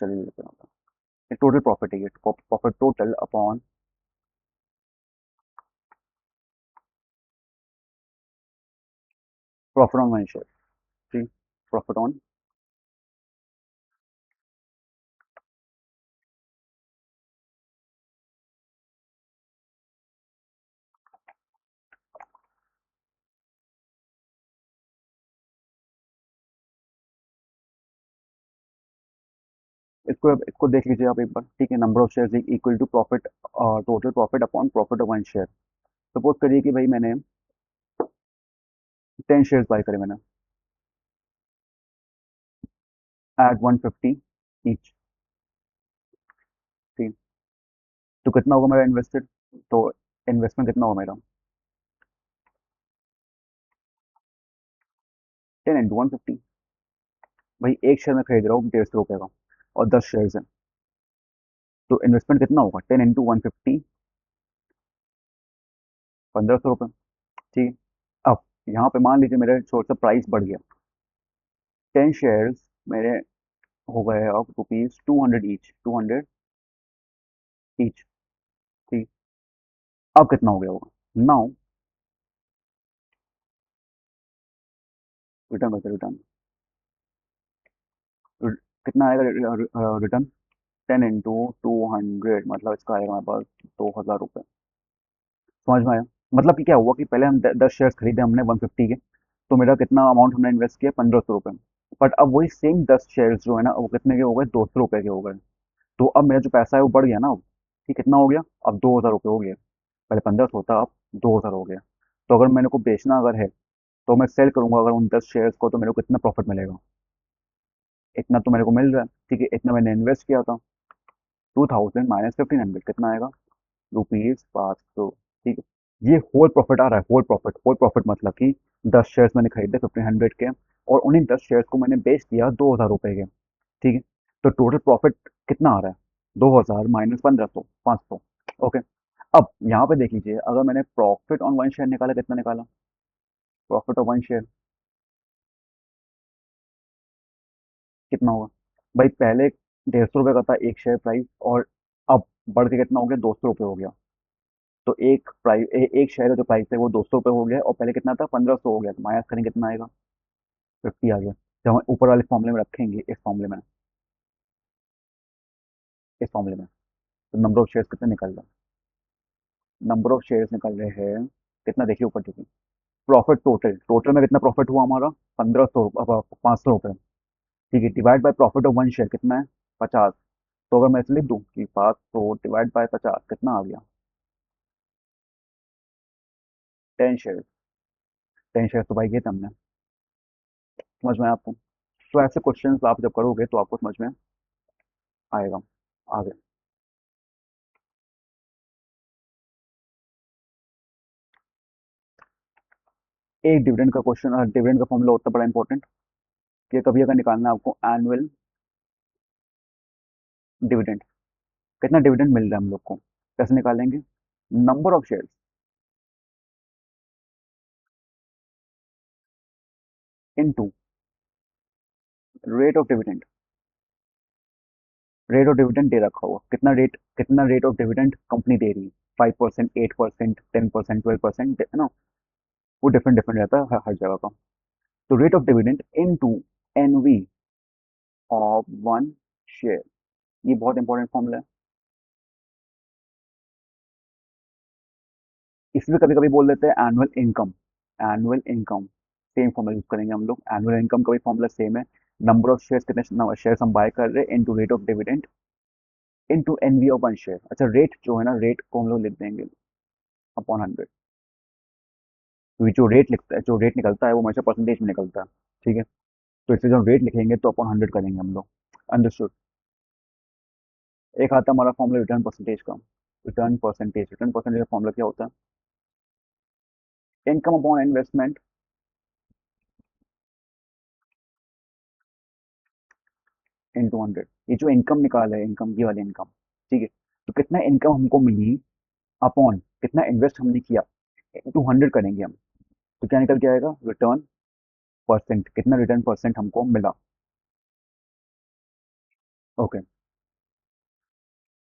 चलिए लेते हैं, ये टोटल प्रॉफिट है, ये profit total upon profit on one share. ठीक, प्रॉफिट ऑन, इसको इसको देख लीजिए आप एक बार, ठीक है। Number of shares equal to profit, total profit upon profit of one share. Suppose करिए कि भाई मैंने 10 शेयर्स बाय करे मैंने एट 150 ईच, ठीक। तो कितना होगा मेरा इन्वेस्टेड, तो इन्वेस्टमेंट कितना होगा मेरा, 10 × 150। भाई एक शेयर में खरीद रहा हूँ 150 रुपये का, और 10 शेयर्स हैं, तो इन्वेस्टमेंट कितना होगा, 10 × 150, 1500 रुपये, ठीक है। अब यहाँ पे मान लीजिए मेरे छोटा सा प्राइस बढ़ गया, 10 शेयर्स मेरे हो गए अब रुपीज़ 200 ईच, 200 ईच, ठीक। अब कितना हो गया होगा, नाउ रिटर्न करते, रिटर्न कितना आएगा रिटर्न, 10 × 200, मतलब इसका आएगा हमारे पास 2000 रुपये। समझ में आया। मतलब कि क्या हुआ कि पहले हम 10 शेयर्स खरीदे हमने 150 के, तो मेरा कितना अमाउंट हमने इन्वेस्ट किया, 1500 रुपये। बट अब वही सेम 10 शेयर्स जो है ना, वो कितने के हो गए, 200 रुपये के हो गए। तो अब मेरा जो पैसा है वो बढ़ गया ना अब, कि कितना हो गया, अब 2000 रुपये हो गया। पहले 1500 था, अब 2000 हो गया। तो अगर मेरे को बेचना अगर है, तो मैं सेल करूंगा अगर उन 10 शेयर्स को, तो मेरे को कितना प्रॉफिट मिलेगा, इतना तो मेरे को मिल रहा है, ठीक है। इतना मैंने इन्वेस्ट किया था, 2000 माइनस 1500 कितना आएगा, रुपीज़ 500, ठीक है। ये होल प्रॉफिट आ रहा है, होल प्रॉफिट, होल प्रॉफिट मतलब कि 10 शेयर्स मैंने खरीदे 1500 के, और उन्हीं 10 शेयर्स को मैंने बेच दिया 2000 रुपये के, ठीक है। तो टोटल प्रॉफिट कितना आ रहा है, 2000 माइनस 1500, 500, ओके। अब यहाँ पे देख लीजिए, अगर मैंने प्रॉफिट ऑन वन शेयर निकाला, कितना निकाला, प्रॉफिट ऑन वन शेयर कितना होगा, भाई पहले 150 रुपये का था एक शेयर प्राइस, और अब बढ़ के कितना हो गया, 200 रुपये हो गया। तो एक प्राइस, एक शेयर का जो प्राइस है वो 200 रुपये हो गया, और पहले कितना था, 1500 हो गया, तो माइनस करेंगे कितना आएगा, 50 आ गया। जब हम ऊपर वाले फॉर्मूले में रखेंगे, इस फॉर्मूले में तो नंबर ऑफ शेयर्स कितने निकल रहे हैं, नंबर ऑफ शेयर्स निकल रहे हैं कितना, देखिए ऊपर देखिए, प्रॉफिट टोटल, टोटल में कितना प्रॉफिट हुआ हमारा, 1500, 500 रुपये, ठीक है। Divide by profit of one share कितना है, 50। तो अगर मैं इसे लिख दूं कि 500 डिवाइड बाय 50 कितना आ गया, 10 शेयर, 10 शेयर तो भाई ये थे हमने। समझ में आया आपको। तो ऐसे क्वेश्चंस आप जब करोगे तो आपको समझ में आएगा आगे। एक डिविडेंड का क्वेश्चन, डिविडेंड का फॉर्मूला होता है बड़ा इंपॉर्टेंट, कि कभी अगर निकालना है आपको एनुअल डिविडेंड, कितना डिविडेंड मिल रहा है हम लोग को, कैसे निकालेंगे, number of shares into rate of dividend. Rate of dividend दे रखा हुआ, कितना रेट ऑफ डिविडेंड कंपनी दे रही है, 5%, 8%, 10%, 12%, है ना। वो डिफरेंट डिफरेंट रहता है हर जगह का। तो rate of dividend into NV of one share, ये बहुत इंपॉर्टेंट फॉर्मूला है। इसमें कभी कभी बोल देते हैं annual income, annual income same formula use करेंगे हम लोग, एनुअल इनकम का भी फॉर्मूला सेम है। नंबर ऑफ शेयर्स, कितने शेयर्स हम बाय कर रहे हैं, into rate of dividend into NV of one share. अच्छा, रेट जो है ना, रेट को हम लोग लिख देंगे अपॉन 100, क्योंकि जो रेट लिखता है, जो रेट निकलता है वो हमेशा परसेंटेज में निकलता है, ठीक है। तो इससे जब रेट लिखेंगे तो अपॉन 100 करेंगे हम लोग, अंडरस्टूड। एक आता है हमारा फॉर्मूला रिटर्न परसेंटेज का, रिटर्न परसेंटेज का फॉर्मूला क्या होता है, इनकम अपॉन इन्वेस्टमेंट इनटू 100। ये जो इनकम निकाला है, इनकम, ये वाली इनकम, ठीक है। तो कितना इनकम हमको मिली अपॉन कितना इन्वेस्ट हमने किया, इंटू 100 करेंगे हम, तो क्या निकल के आएगा, रिटर्न परसेंट, कितना रिटर्न परसेंट हमको मिला, ओके।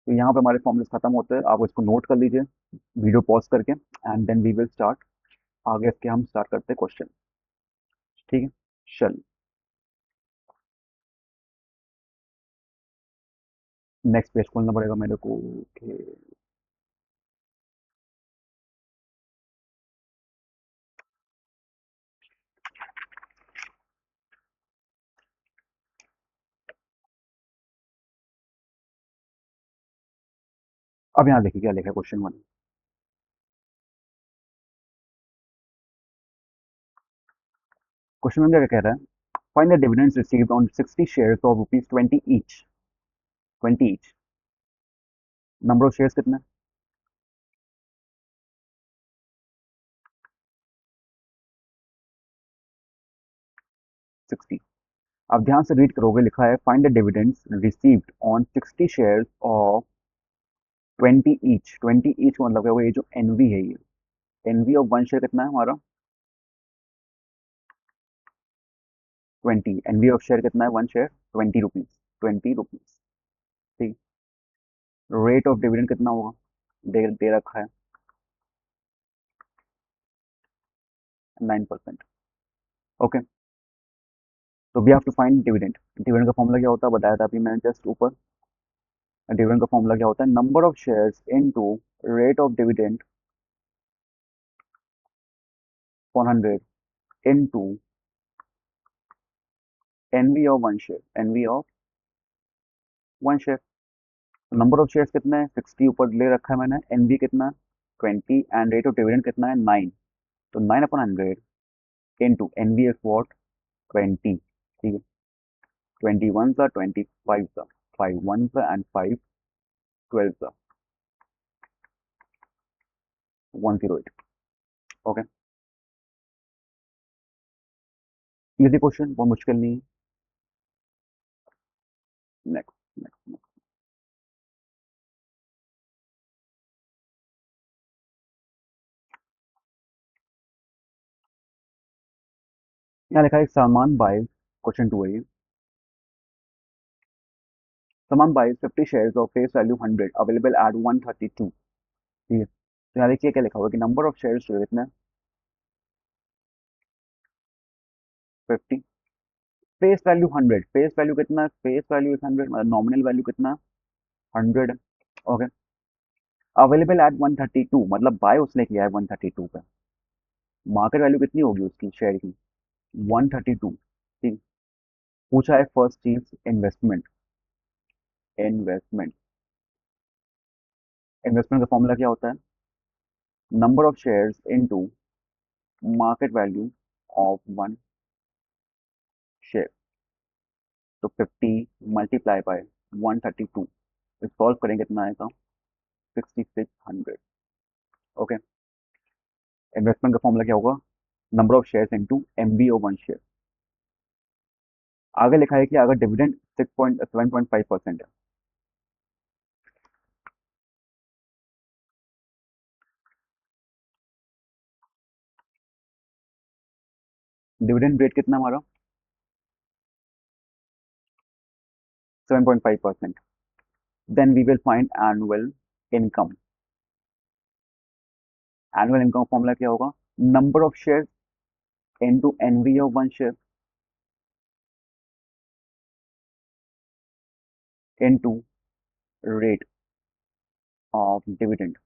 तो यहाँ पे हमारे फॉर्मूले खत्म होते हैं, आप इसको नोट कर लीजिए वीडियो पॉज करके, and then we will start, आगे इसके हम स्टार्ट करते हैं क्वेश्चन, ठीक है। चल, नेक्स्ट पेज खोलना पड़ेगा मेरे को, ओके। अब यहाँ देखिए क्या लिखा है क्वेश्चन वन। क्वेश्चन वन क्या कह रहा है, find the dividends received on 60 shares of rupees 20 each. 20 each, number of shares कितना है? 60। अब ध्यान से रीड करोगे, लिखा है find the dividends received on 60 shares of 20 each. 20 each का मतलब है ये जो एनवी है, ये एनवी ऑफ वन शेयर कितना है हमारा? 20। एनवी ऑफ शेयर कितना है वन शेयर? 20 रुपीज। 20 रुपीज। ठीक। रेट ऑफ डिविडेंड कितना होगा? दे रखा है 9%। ओके, तो we have to find dividend. Dividend का फॉर्मूला क्या होता है बताया था अभी मैंने जस्ट ऊपर। डिविडेंड का फॉर्मूला क्या होता है? Number of shares into rate of dividend 100 into NV of one share. NV of one share. Number of shares कितना है? 60 ऊपर ले रखा है मैंने। एनवी कितना? 20। एंड रेट ऑफ डिविडेंड कितना है? 9। तो 9/100 इनटू एनवी इज व्हाट? 20। ठीक है। 20 ones are 25 are 5 ones are and 5 12s are 108। Okay, easy question, बहुत मुश्किल नहीं है। Next next. यहाँ लिखा है सामान बाय, क्वेश्चन टू है ये। सामान buy 50 shares of face value 100 available at 132। ठीक है, तो यहाँ देखिए क्या लिखा हुआ है कि नंबर ऑफ शेयर्स जो है कितना है? 50। Face value 100। फेस वैल्यू कितना है? फेस वैल्यू इज 100, मतलब नॉमिनल वैल्यू कितना है? 100 है। ओके, अवेलेबल एट 132 मतलब बाय उसने किया है 132 पे। मार्केट वैल्यू कितनी होगी उसकी शेयर की? 132। ठीक। पूछा है फर्स्ट चीज इन्वेस्टमेंट। इन्वेस्टमेंट। इन्वेस्टमेंट का फॉर्मूला क्या होता है? Number of shares into market value of one share. तो 50 मल्टीप्लाई बाय 132, सॉल्व करेंगे कितना आएगा? 6600। ओके, इन्वेस्टमेंट का फॉर्मूला क्या होगा? Number of shares into MB of one share. आगे लिखा है कि अगर डिविडेंड 6.7.5% है, डिविडेंड रेट कितना हमारा? 7.5%। Then we will find annual income. Annual income formula क्या होगा? Number of shares into NV of one share into rate of dividend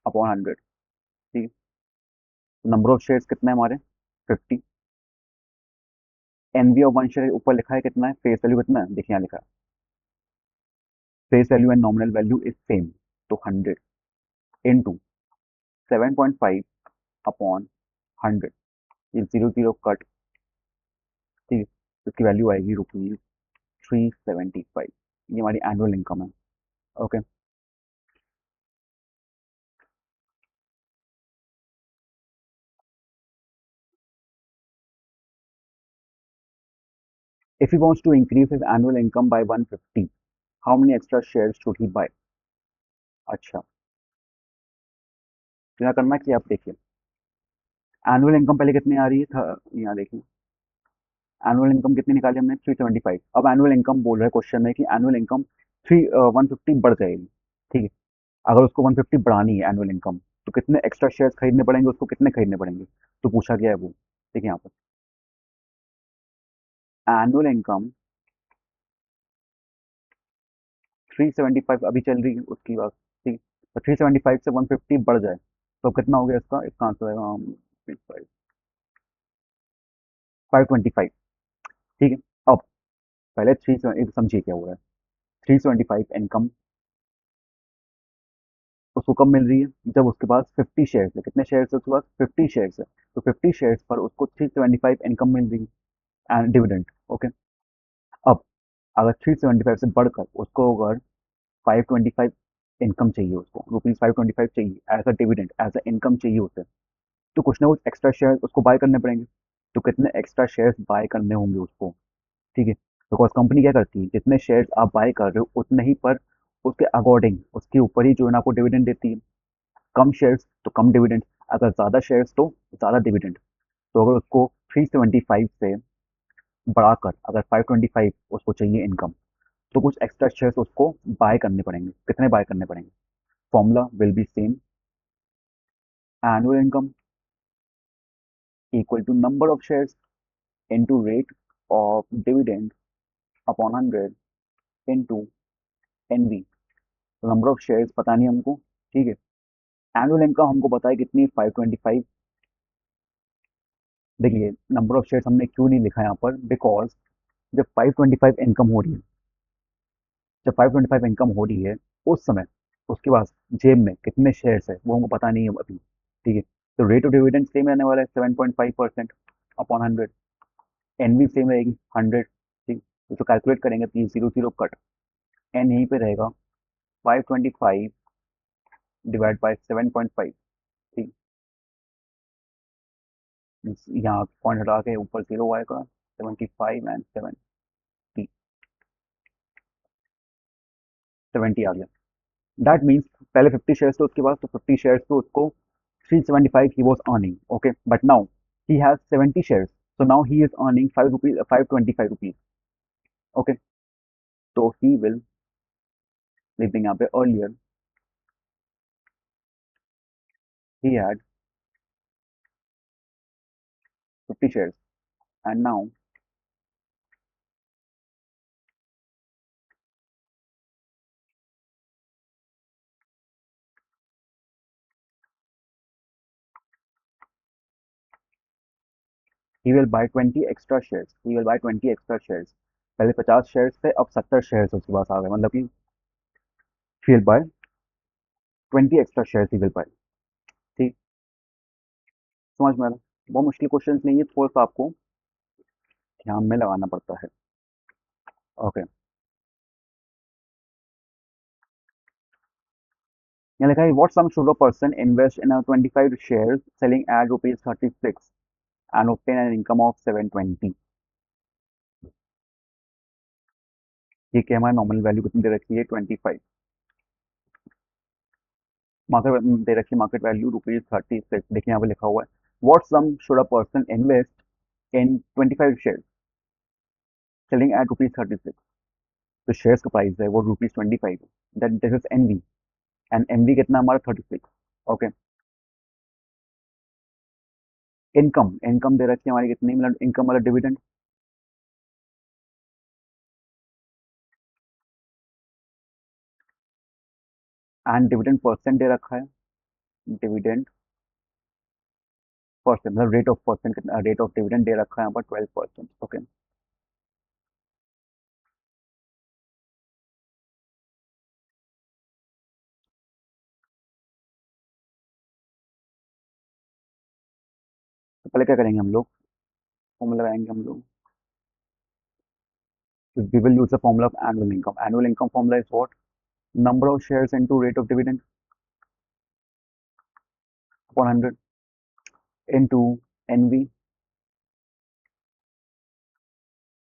upon 100। ठीक है, नंबर ऑफ शेयर्स कितना है हमारे? 50। एनवी ऑफ वन शेयर ऊपर लिखा है कितना है? फेस वैल्यू कितना है? देखिए यहाँ लिखा है face value and nominal value is same, तो 100 इनटू 7.5 अपॉन 100। ये 0 0 कट। ठीक है, तो इसकी वैल्यू आएगी ₹375। ये हमारी एनुअल इनकम है। Okay, if he wants to increase his annual income by 150, how many extra shares should he buy? अच्छा, तो यहाँ करना कि आप देखिए एनुअल इनकम पहले कितनी आ रही है था, यहाँ देखिए एनुअल इनकम कितनी निकाली हमने? 375। अब एनुअल इनकम बोल रहा है क्वेश्चन में कि एनुअल इनकम 150 बढ़ जाएगी। ठीक है, अगर उसको 150 बढ़ानी है एनुअल इनकम, तो कितने एक्स्ट्रा शेयर्स खरीदने पड़ेंगे उसको? कितने खरीदने पड़ेंगे? तो पूछा गया है वो। ठीक है, यहाँ पर एनुअल इनकम 375 अभी चल रही है उसकी बात। ठीक है, तो 375 से 150 बढ़ जाए तो कितना हो गया इसका? इसका आंसर आएगा 525। ठीक है, अब पहले थ्री समझिए क्या हो रहा है। 375 इनकम उसको कब मिल रही है? जब उसके पास 50 शेयर्स है। कितने शेयर्स है उसके पास? 50 शेयर्स है। तो 50 शेयर्स पर उसको 375 इनकम मिल रही है एंड डिविडेंड। ओके। अब अगर 375 से बढ़कर उसको अगर 525 इनकम चाहिए, उसको रुपीज 525 चाहिए as a dividend, as a income चाहिए उसे, तो कुछ ना कुछ एक्स्ट्रा शेयर उसको बाय करने पड़ेंगे। तो कितने एक्स्ट्रा शेयर्स बाय करने होंगे उसको? ठीक है, बिकॉज कंपनी क्या करती है, जितने शेयर्स आप बाय कर रहे हो उतने ही पर उसके अकॉर्डिंग, उसके ऊपर ही जो है ना आपको डिविडेंड देती है। कम शेयर्स तो कम डिविडेंड, अगर ज़्यादा शेयर्स तो ज़्यादा डिविडेंड। तो अगर उसको 375 से बढ़ाकर अगर 525 उसको चाहिए इनकम, तो कुछ एक्स्ट्रा शेयर्स उसको बाय करने पड़ेंगे। कितने बाय करने पड़ेंगे? Formula will be same, annual income equal to number of shares into rate of dividend upon 100 into NV। तो नंबर ऑफ शेयर्स पता नहीं हमको, ठीक है। एनुअल इनकम हमको पता है कितनी, 525। देखिए नंबर ऑफ शेयर्स हमने क्यों नहीं लिखा यहाँ पर, बिकॉज जब 525 इनकम हो रही है, जब 525 इनकम हो रही है उस समय उसके पास जेब में कितने शेयर्स है वो हमको पता नहीं है अभी, ठीक है। तो रेट ऑफ डिविडेंड सेम रहने वाला है 7.5% अपॉन 100। एनवी सेम रहेगी 100, ठीक। तो कैलकुलेट करेंगे तो ये 0 0 कट, एन यहीं पे रहेगा 525 डिवाइड बाई 7.5, ठीक। यहाँ पॉइंट हटा के ऊपर जीरो आएगा, 75 एंड 70, 70 आ गया। दैट मीन्स पहले 50 शेयर्स थे उसके पास, तो 50 शेयर्स पे उसको 375 he was earning, okay. But now he has 70 shares, so now he is earning 5 rupees, 525 rupees, okay। तो he will, लिख देंगे यहाँ पे, earlier he had 50 shares and now he will buy 20 extra shares, he will buy 20 extra shares। पहले 50 shares थे, अब 70 shares उसके पास आ गए, मतलब कि he will buy 20 extra shares, he will buy, ठीक। समझ में आ रहा? बहुत मुश्किल क्वेश्चन नहीं है, थोड़ा सा आपको ध्यान में लगाना पड़ता है, ओके। यहाँ लिखा है what sum should a person invest in 25 shares selling at rupees 36 and obtain an income of 720। ठीक है, हमारी नॉमिनल वैल्यू कितनी दे रखी है? 25। मार्केट दे रखी है, मार्केट वैल्यू रुपीज 36। देखिए यहाँ पे लिखा हुआ है what sum should a person invest in 25 shares selling at rupees 36। तो शेयर्स का प्राइस है वो रुपीज 25 है, that this is NV, and NV कितना हमारा 36, ओके। इनकम, इनकम दे रखी है हमारी कितनी, मतलब इनकम मतलब डिविडेंड, एंड डिविडेंड परसेंट दे रखा है, डिविडेंड परसेंट मतलब रेट ऑफ परसेंट कितना, रेट ऑफ डिविडेंड दे रखा है यहाँ पर 12%, ओके। तो पहले क्या करेंगे हम लोग, फॉर्मूला लगाएंगे हम लोग। We will use the formula of annual income. Annual income formula is what? Number of shares into rate of dividend upon 100 into NV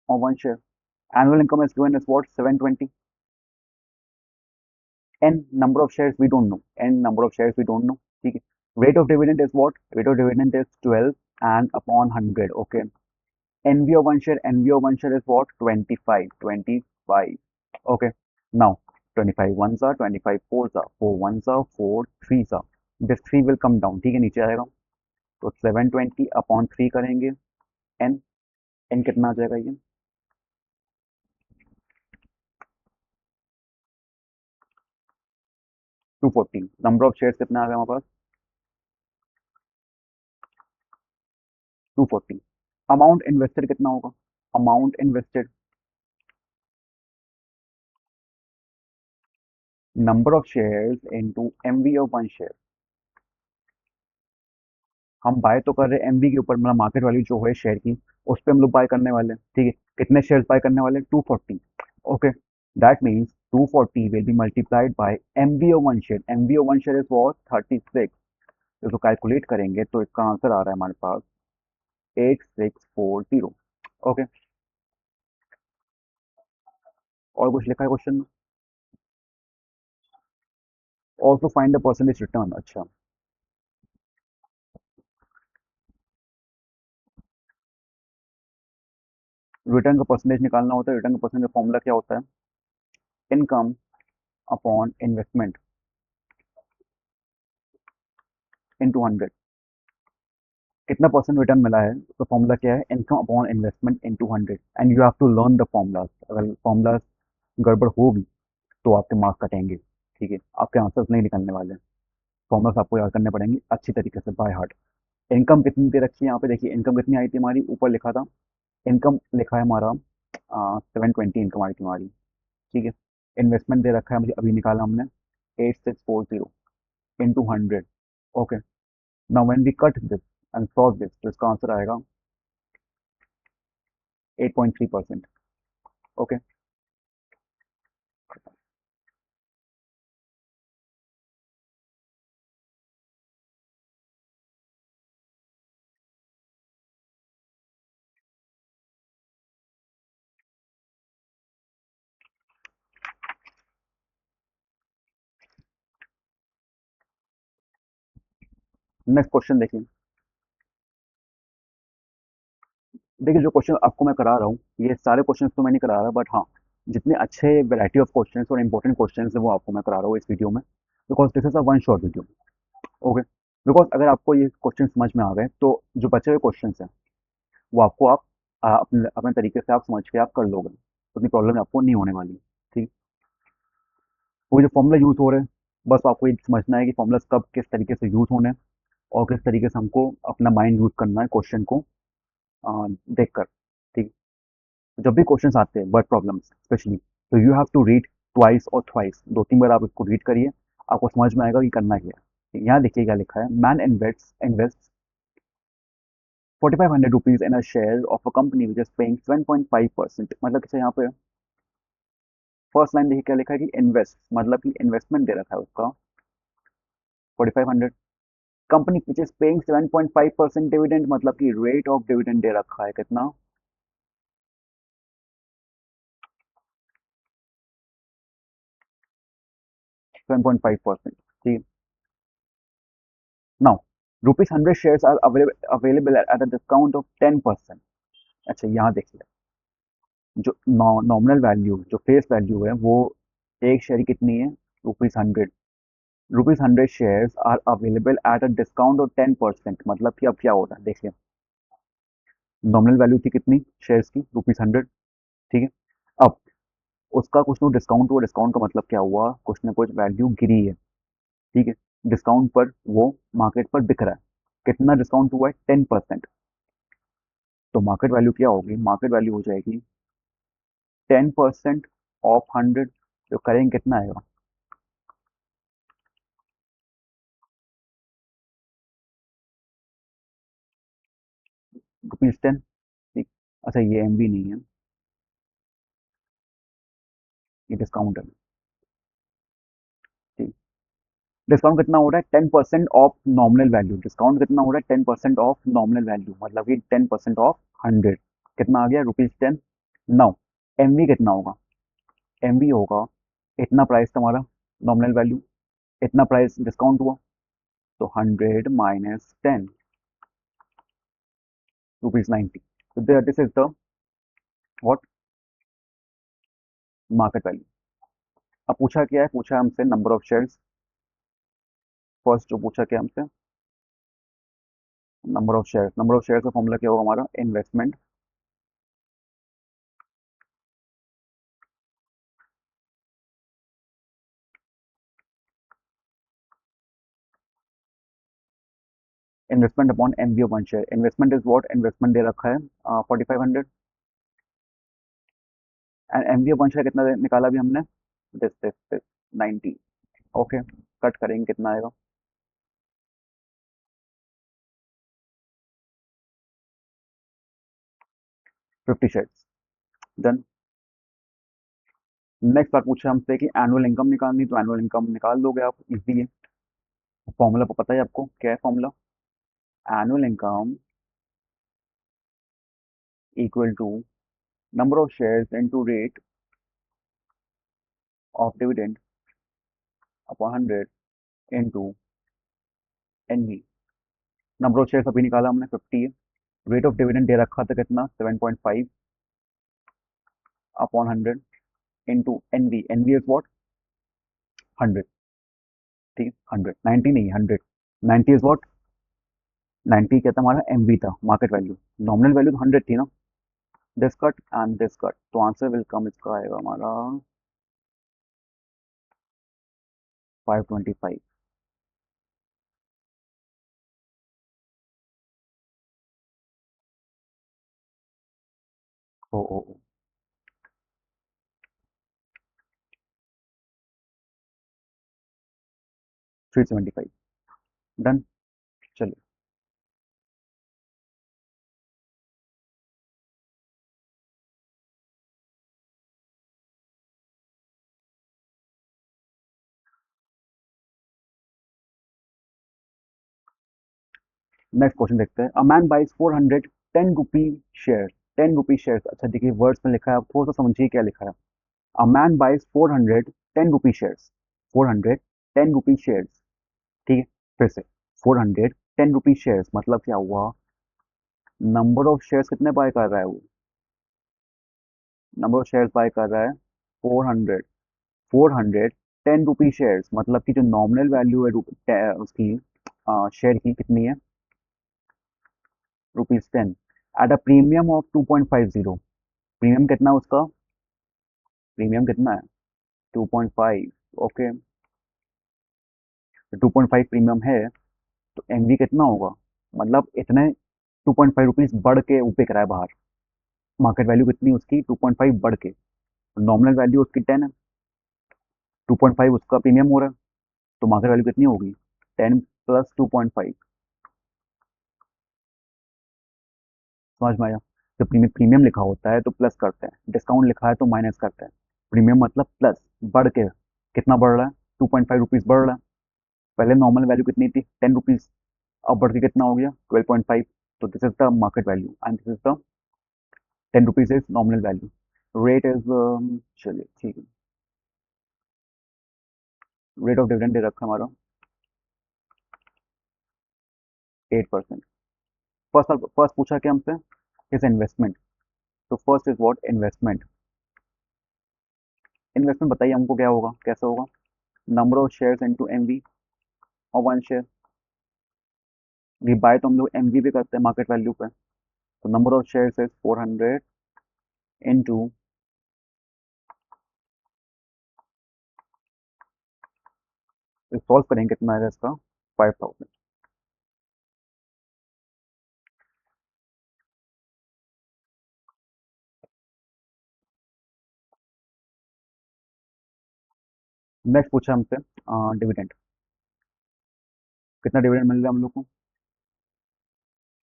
on one share. Annual income is given as what? 720. N number of shares we don't know. N number of shares we don't know. Okay. Rate of dividend is what? Rate of dividend is 12 and upon 100. Okay. NV of one share. NV of one share is what? 25. 25. Okay. Now 25 ones are 25 fours are 4 ones are 4 threes are. This 3 will come down. ठीक है, नीचे आएगा। तो 720 upon 3 करेंगे, N, N कितना आ जाएगा ये? 240। Number of shares कितना आ गया हमारे पास? 240। अमाउंट इन्वेस्टेड कितना होगा? Amount invested number of shares into MV of one share. हम बाय तो कर रहे हैं एमवी के ऊपर, मतलब मार्केट वैल्यू जो है शेयर की, उस पर हम लोग बाय करने वाले हैं। ठीक है, कितने शेयर्स बाय करने वाले हैं? 240। Okay, that means 240 will be multiplied by MV of one share. MV of one share is what 36। इसको कैलकुलेट करेंगे तो इसका आंसर आ रहा है हमारे पास 8640। ओके, और कुछ लिखा है क्वेश्चन में? Also find the percentage return. अच्छा, रिटर्न का परसेंटेज निकालना होता है। रिटर्न का परसेंटेज का फॉर्मूला क्या होता है? Income upon investment into 100। कितना परसेंट रिटर्न मिला है, तो फॉर्मूला क्या है? Income upon investment into 100। And you have to learn the formulas. अगर फॉर्मूलाज गड़बड़ होगी तो आपके मार्क्स कटेंगे। ठीक है, आपके आंसर्स नहीं निकलने वाले। फॉर्मूलाज आपको याद करने पड़ेंगे अच्छी तरीके से बाय हार्ट। इनकम कितनी दे रखी है यहाँ पे? देखिए इनकम कितनी आई थी हमारी, ऊपर लिखा था। इनकम लिखा है हमारा 720 इनकम आई थी हमारी। ठीक है, इन्वेस्टमेंट दे रखा है मुझे, अभी निकाला हमने 8640 into 100। Okay, now when we cut this and solve this, तो इसका आंसर आएगा 8.3%। ओके, नेक्स्ट क्वेश्चन देखिए। देखिए जो क्वेश्चन आपको मैं करा रहा हूँ, ये सारे क्वेश्चन तो मैं नहीं करा रहा, बट हाँ, जितने अच्छे वैरायटी ऑफ क्वेश्चन और इंपॉर्टेंट क्वेश्चन है वो आपको मैं करा रहा हूँ इस वीडियो में, because this is a one short video. Okay, because अगर आपको ये क्वेश्चन समझ में आ गए तो जो बचे हुए क्वेश्चन हैं वो आपको आप अपने अपने तरीके से आप समझ के आप कर लोगे, उतनी प्रॉब्लम आपको नहीं होने वाली। ठीक, वो जो फॉर्मूला यूज़ हो रहे हैं, बस आपको ये समझना है कि फॉर्मूला कब किस तरीके से यूज़ होने हैं और किस तरीके से हमको अपना माइंड यूज़ करना है क्वेश्चन को देख कर। ठीक, जब भी क्वेश्चंस आते हैं वर्ड प्रॉब्लम्स स्पेशली, तो you have to read twice और थ्वाइस, दो तीन बार आप इसको रीड करिए, आपको समझ में आएगा कि करना क्या है। यहाँ देखिए क्या लिखा है, man invest 4500 rupees in a share of a company which is paying 7.5%। मतलब किसे यहाँ पे फर्स्ट लाइन देखिए क्या लिखा है कि इन्वेस्ट, मतलब कि इन्वेस्टमेंट दे रखा है उसका 4500। Company which is paying 7.5% dividend, मतलब कि रेट ऑफ डिविडेंड दे रखा है कितना? 7.5%। ठीक, now rupees 100 shares are available at a discount of 10%। अच्छा, यहाँ देखिए जो नॉमिनल वैल्यू, जो फेस वैल्यू है वो एक शेयर की कितनी है? Rupees 100। Rupees 100 shares are available at a discount of 10%, मतलब कि अब क्या हो रहा है देखिए, नॉमिनल वैल्यू थी कितनी शेयर्स की? रुपीज 100। ठीक है, अब उसका कुछ ना डिस्काउंट हुआ, डिस्काउंट का मतलब क्या हुआ, कुछ ना कुछ वैल्यू गिरी है। ठीक है, डिस्काउंट पर वो मार्केट पर बिक रहा है। कितना डिस्काउंट हुआ है? 10%। तो मार्केट वैल्यू क्या होगी? मार्केट वैल्यू हो जाएगी 10% ऑफ 100, तो करेंगे कितना आएगा? रुपीज 10। ठीक, अच्छा ये एमवी नहीं है, ये डिस्काउंट है। ठीक, डिस्काउंट कितना हो रहा है? 10% ऑफ नॉमिनल वैल्यू। डिस्काउंट कितना हो रहा है? 10% ऑफ नॉमिनल वैल्यू, मतलब कि 10% ऑफ 100। कितना आ गया? रुपीज 10। नाउ एमवी कितना होगा? एमवी होगा, इतना प्राइस तुम्हारा नॉमिनल वैल्यू, इतना प्राइस डिस्काउंट हुआ, तो 100 - 10, रुपीज 90। तो this is the what market value. अब पूछा क्या है? पूछा है हमसे नंबर ऑफ शेयर्स। फर्स्ट जो पूछा क्या हमसे, number of shares. Number of shares का फॉर्मूला क्या होगा हमारा? Investment investment upon MV of one share. Investment is what? Investment दे रखा है 4500, and MV of one share कितना निकाला अभी हमने? दिस 90। ओके, कट करेंगे कितना आएगा? 50 शेयर्स। डन। नेक्स्ट बार पूछा हमसे कि एनुअल इनकम निकालनी, तो एनुअल इनकम निकाल दोगे आप इजीली। फॉर्मूला पता है आपको, क्या है formula? Annual income equal to number of shares into rate of dividend upon 100 into NV. Number of shares अभी निकाला हमने, 50 है। रेट ऑफ डिविडेंड दे रखा था कितना, 7.5 upon 100 into NV. NV is what? 100। ठीक है, 100, 90 नहीं, 100। 90 इज व्हाट? 90 क्या था हमारा? एमवी था, मार्केट वैल्यू। नॉमिनल वैल्यू तो 100 थी ना। This cut and this cut, तो आंसर विल कम, इसका आएगा हमारा 525। ओ 375। डन। चलिए, नेक्स्ट क्वेश्चन देखते हैं। A man buys 410 rupee share. 10 rupee share, अच्छा देखिए वर्ड्स में लिखा है, आप थोड़ा सा समझिए क्या लिखा है। A man buys 410 rupee shares. 410 rupee shares. ठीक है, फिर से 410 रुपी शेयर्स, मतलब क्या हुआ? नंबर ऑफ शेयर्स कितने बाय कर रहा है वो? नंबर ऑफ शेयर्स बाय कर रहा है 400। 410 रुपी शेयर्स, मतलब कि जो नॉमिनल वैल्यू है उसकी शेयर की कितनी है? ₹10 at a premium of 2.50। Premium कितना है उसका? प्रीमियम कितना है? 2.5। ओके, 2.5 प्रीमियम है, तो एमवी कितना होगा? मतलब इतने 2.5 रुपीज बढ़ के वो बिक रहा है बाहर। मार्केट वैल्यू कितनी उसकी? 2.5 बढ़ के। नॉमिनल वैल्यू उसकी 10 है, 2.5 उसका प्रीमियम हो रहा है, तो मार्केट वैल्यू कितनी होगी? 10 + 2.5। समझ में आया? जब प्रीमियम लिखा होता है तो प्लस करते हैं, डिस्काउंट लिखा है तो माइनस करते हैं। प्रीमियम मतलब प्लस, बढ़ के। कितना बढ़ रहा है? 2.5 रुपीज बढ़ रहा है। पहले नॉर्मल वैल्यू कितनी थी? 10 रुपीज। अब बढ़ के कितना हो गया? 12.5। तो this is the market value and this is the 10 rupees is nominal value. Rate is, चलिए ठीक है, रेट ऑफ डिविडेंड दे रखा है हमारा 8%। फर्स्ट फर्स्ट पूछा क्या हमसे? Is investment. तो first is what? Investment. Investment बताइए हमको क्या होगा, कैसे होगा? Number of shares into MV और वन शेयर। वी बाय तो हम लोग एमवी भी करते हैं मार्केट वैल्यू पे, तो number of shares is 400 into, solve करेंगे कितना आएगा इसका? 5000। नेक्स्ट पूछा हमसे डिविडेंड। कितना डिविडेंड मिल रहा है हम लोग को?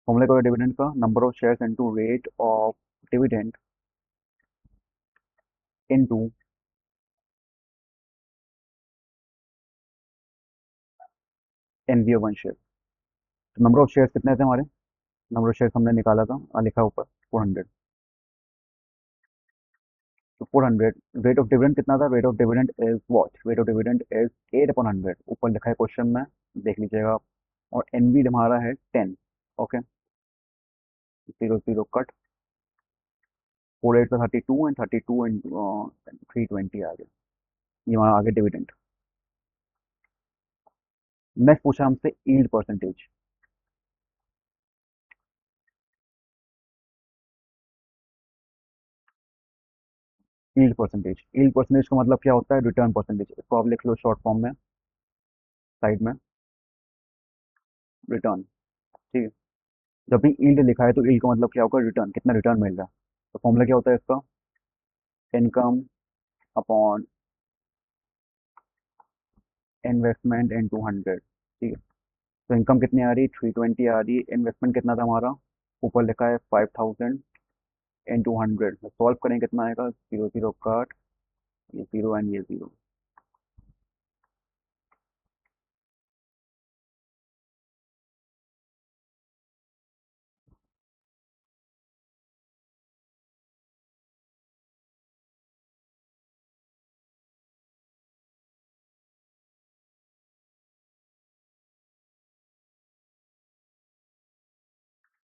फॉर्मूला का डिविडेंड का, number of shares into rate of dividend into NV one share. तो नंबर ऑफ शेयर्स कितने थे हमारे? नंबर ऑफ शेयर्स हमने निकाला था, लिखा ऊपर 400। तो 400, रेट ऑफ डिविडेंड कितना था? Rate of dividend is what? Rate of dividend is 8/100, ऊपर लिखा है क्वेश्चन में, देख लीजिएगा आप। और एनवी हमारा है 10। ओके, 0 0 कट, 4 8 से 32 एंड 32 एंड 320 आ गया। ये हमारा आगे डिविडेंड। नेक्स्ट पूछा हमसे यील्ड परसेंटेज। यील्ड परसेंटेज का मतलब क्या होता है? Return percentage. इसको आप लिख लो शॉर्ट फॉर्म में, साइड में, रिटर्न। ठीक है, जब भी यील्ड लिखा है तो यील्ड का मतलब क्या होगा? रिटर्न, कितना रिटर्न मिल रहा है। तो फॉर्मूला क्या होता है इसका? इनकम अपॉन इन्वेस्टमेंट इन 200, ठीक है। तो इनकम कितनी आ रही, 320 आ रही, इन्वेस्टमेंट कितना था हमारा, ऊपर लिखा है 5000 इन 200, सॉल्व करेंगे कितना आएगा, जीरो जीरो काट, ये जीरो एंड ये जीरो।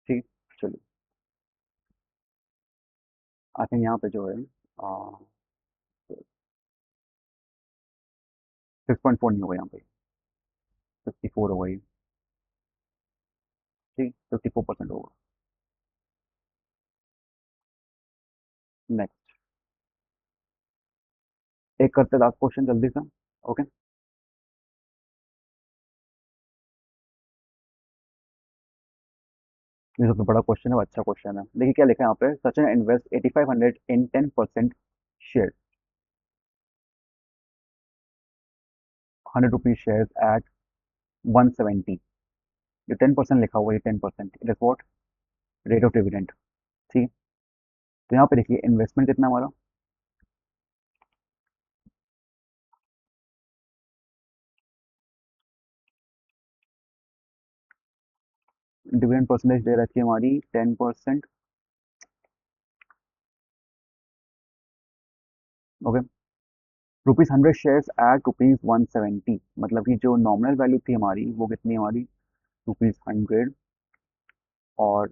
ठीक, चलिए। आई थिंक यहाँ पे जो है 6.4 नहीं होगा यहाँ पे, 54 होगा ये, ठीक, 54% होगा। नेक्स्ट, एक करते लास्ट क्वेश्चन जल्दी से। ओके, ये सबसे बड़ा क्वेश्चन है, अच्छा क्वेश्चन है। देखिए क्या लिखा है यहाँ पे, सचिन इन्वेस्ट 8500 इन 10% शेयर, 100 रुपीज शेयर एट 170, ये 10% लिखा हुआ है, 10%, it is what, rate of dividend, ठीक। तो यहाँ पे देखिए इन्वेस्टमेंट कितना हमारा, डिविडेंड परसेंटेज दे रखी है हमारी 10%। ओके, ₹100 शेयर्स एट ₹170, मतलब कि जो नॉमिनल वैल्यू थी हमारी वो कितनी है हमारी, ₹100, और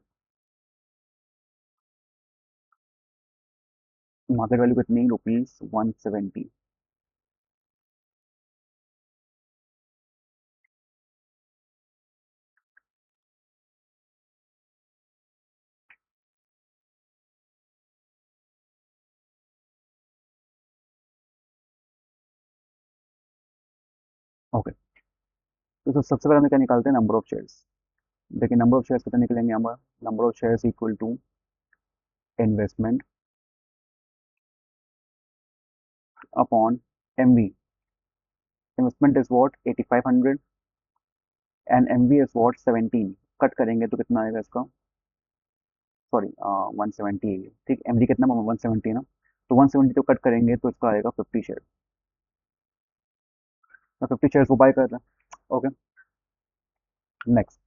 मार्केट वैल्यू कितनी, ₹170। ओके, तो सबसे पहले हमें क्या निकालते हैं, नंबर ऑफ शेयर्स। देखिए नंबर ऑफ शेयर्स कितने निकलेंगे हमारा, number of shares equal to investment upon MV. Investment is what 8500 and MV is what 17, cut करेंगे तो कितना आएगा इसका, सॉरी 170 है ये, ठीक, एमवी कितना 170 है ना, तो 170 तो कट करेंगे तो इसका आएगा 50 शेयर, तो 50 शेयर्स वो बाय कर रहे हैं। ओके, नेक्स्ट,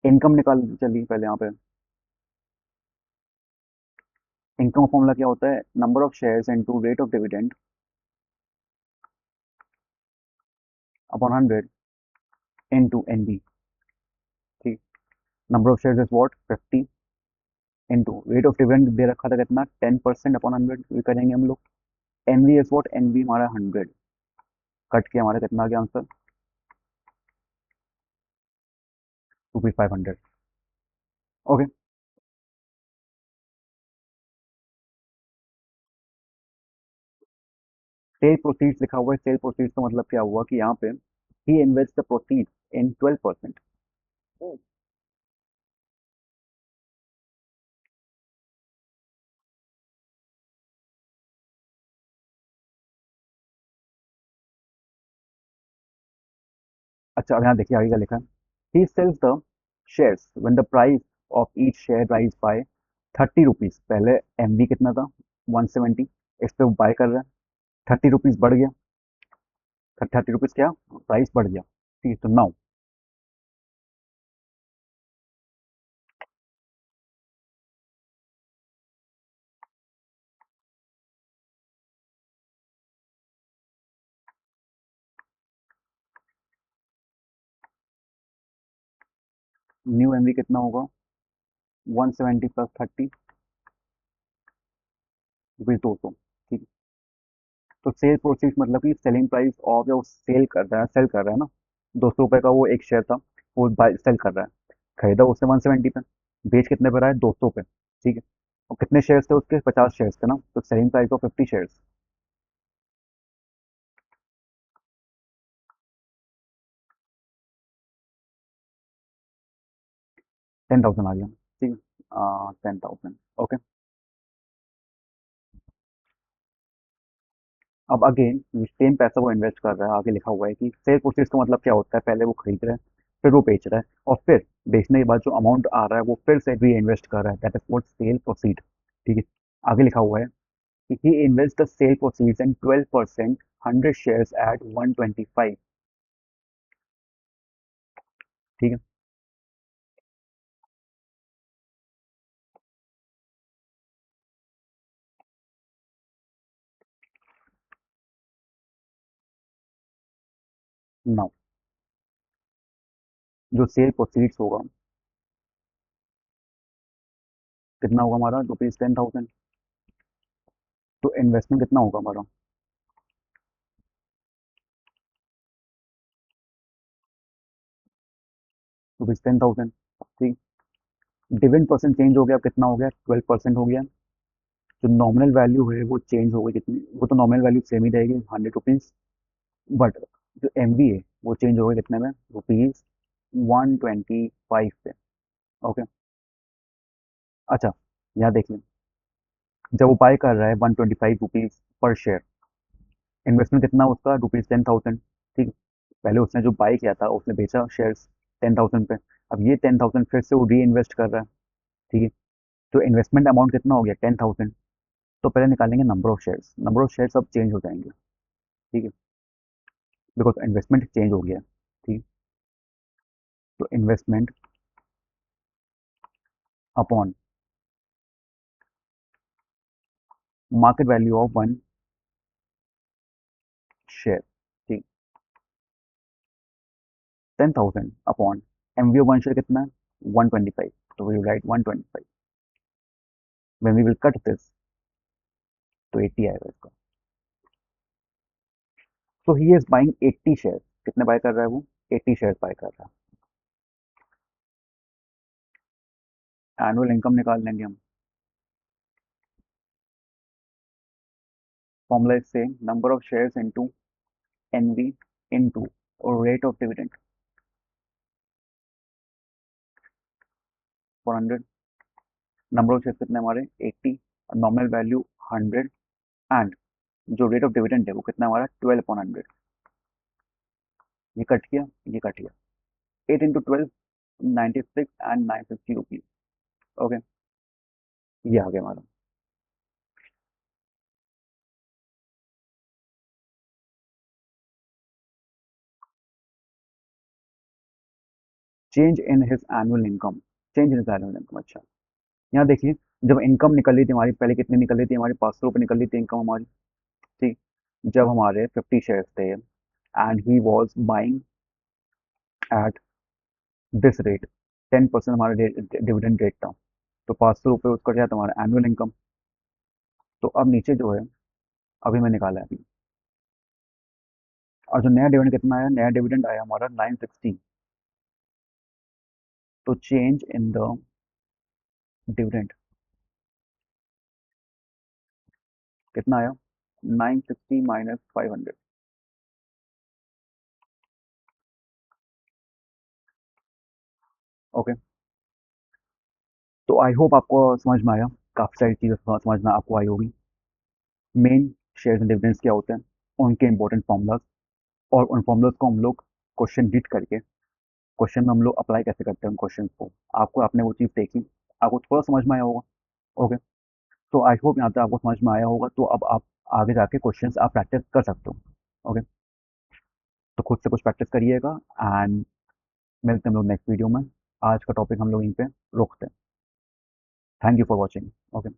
इनकम निकाल, चलिए पहले यहाँ पे इनकम का फॉर्मूला क्या होता है, number of shares into rate of dividend upon 100 into NV, ठीक। Number of shares is what 50 into rate of dividend दे रखा था कितना 10% अपॉन 100, ये करेंगे हम लोग। एनवी इज व्हाट, एनवी हमारा 100, कट के हमारा कितना आ गया आंसर, ₹500। ओके, सेल प्रोसीड्स लिखा हुआ है, सेल प्रोसीड्स का मतलब क्या हुआ कि यहाँ पे ही इन्वेस्ट द प्रोसीड इन 12%। अच्छा, अब यहाँ देखिए आगे क्या लिखा है, he sells the shares when the price of each share rise by 30 rupees, पहले एमवी कितना था 170, इस पे बाय कर रहा है, 30 रुपीज बढ़ गया, 30 रुपीज क्या, प्राइस बढ़ गया, ठीक है। तो नाउ न्यू एमवी कितना होगा, 170 प्लस 30, ₹200, ठीक है। तो सेल प्रोसीड मतलब कि सेलिंग प्राइस ऑफ, जो सेल कर रहा है, सेल कर रहा है ना, ₹200 का वो एक शेयर था, वो बाय सेल कर रहा है, खरीदा उसने 170 पे, बेच कितने पे रहा है, 200 पे, ठीक है। और कितने शेयर्स थे उसके, 50 शेयर्स थे ना, तो सेलिंग प्राइस ऑफ 50 शेयर्स, 10,000 आ गया, ठीक है, 10,000। ओके, अब अगेन सेम पैसा वो इन्वेस्ट कर रहा है, आगे लिखा हुआ है कि सेल प्रोसीड्स का मतलब क्या होता है, पहले वो खरीद रहा है, फिर वो बेच रहा है, और फिर बेचने के बाद जो अमाउंट आ रहा है वो फिर से री इन्वेस्ट कर रहा है, that is what sale proceed. ठीक है, आगे लिखा हुआ है कि he invest the sale proceeds in 12% 100 shares at 125। ठीक है, नाउ जो सेल प्रोसीड्स होगा कितना होगा हमारा, रुपीज 10,000। तो इन्वेस्टमेंट कितना होगा हमारा, रुपीज 10,000। ठीक, डिविडेंड परसेंट चेंज हो गया, अब कितना हो गया, 12% हो गया। जो नॉमिनल वैल्यू है वो चेंज हो गई कितनी, वो तो नॉमिनल वैल्यू सेम ही रहेगी, 100 रुपीज़, बट जो एम वी है वो चेंज हो गया कितने में, रुपीज़ 125 पे। ओके, अच्छा, यहाँ देखिए, जब वो बाय कर रहा है 125 रुपीज़ पर शेयर, इन्वेस्टमेंट कितना उसका, रुपीज़ 10,000। ठीक, पहले उसने जो बाय किया था उसने बेचा शेयर्स 10,000 पे, अब ये 10,000 फिर से वो री इन्वेस्ट कर रहा है। ठीक है, तो इन्वेस्टमेंट अमाउंट कितना हो गया, 10,000। तो पहले निकालेंगे number of shares, number of shares अब चेंज हो जाएंगे। ठीक है, बिकॉज इन्वेस्टमेंट चेंज हो गया। ठीक, तो investment upon market value of one share. ठीक, 10,000 upon M V of one share कितना है, 125। तो we write 125, when we will cut this तो 80 आएगा इसका। So he is buying 80 share, कितने बाय कर रहा है वो, 80 शेयर बाय कर रहा है। एनुअल इनकम निकाल लेंगे हम, formula is same, number of shares into N V into और rate of dividend for 100। Number of shares कितने हमारे 80, नॉमिनल वैल्यू 100, एंड जो रेट ऑफ डिविडेंड है वो कितना हमारा 12/100। ये कट किया, ये कट गया, 8 × 12 96 एंड 950 रुपीज। ओके, ये आ गया हमारा। Change in his annual income, change in his annual income. अच्छा, यहाँ देखिए, जब इनकम निकल रही थी हमारी, पहले कितनी निकल रही थी हमारी, 500 रुपये निकल रही थी इनकम हमारी। ठीक, जब हमारे 50 शेयर्स थे and he was buying at this rate, 10% हमारा डिविडेंड रेट था, तो 500 रुपये उसका क्या था हमारा एनुअल इनकम। तो अब नीचे जो है, अभी मैं निकाला है अभी, और जो नया डिविडेंड कितना आया, नया डिविडेंड आया हमारा 960। तो चेंज इन द डिविडेंड कितना आया, 960 माइनस 500। ओके, तो आई होप आपको समझ में आया, काफ़ी सारी चीज़ें समझ में आपको आई होगी। मेन शेयर्स एंड डिविडेंड्स क्या होते हैं, उनके इंपॉर्टेंट फॉर्मूलाज, और उन फॉर्मूलाज को हम लोग क्वेश्चन रीड करके क्वेश्चन में हम लोग अप्लाई कैसे करते हैं उन क्वेश्चन को, आपको आपने वो चीज़ देखी, आपको थोड़ा समझ में आया होगा। ओके, तो आई होप यहाँ तक आपको समझ में आया होगा, तो अब आप आगे जाके क्वेश्चंस आप प्रैक्टिस कर सकते हो। ओके, तो खुद से कुछ प्रैक्टिस करिएगा, एंड मिलते हैं हम लोग नेक्स्ट वीडियो में। आज का टॉपिक हम लोग यहीं पे रोकते हैं। Thank you for watching. Okay.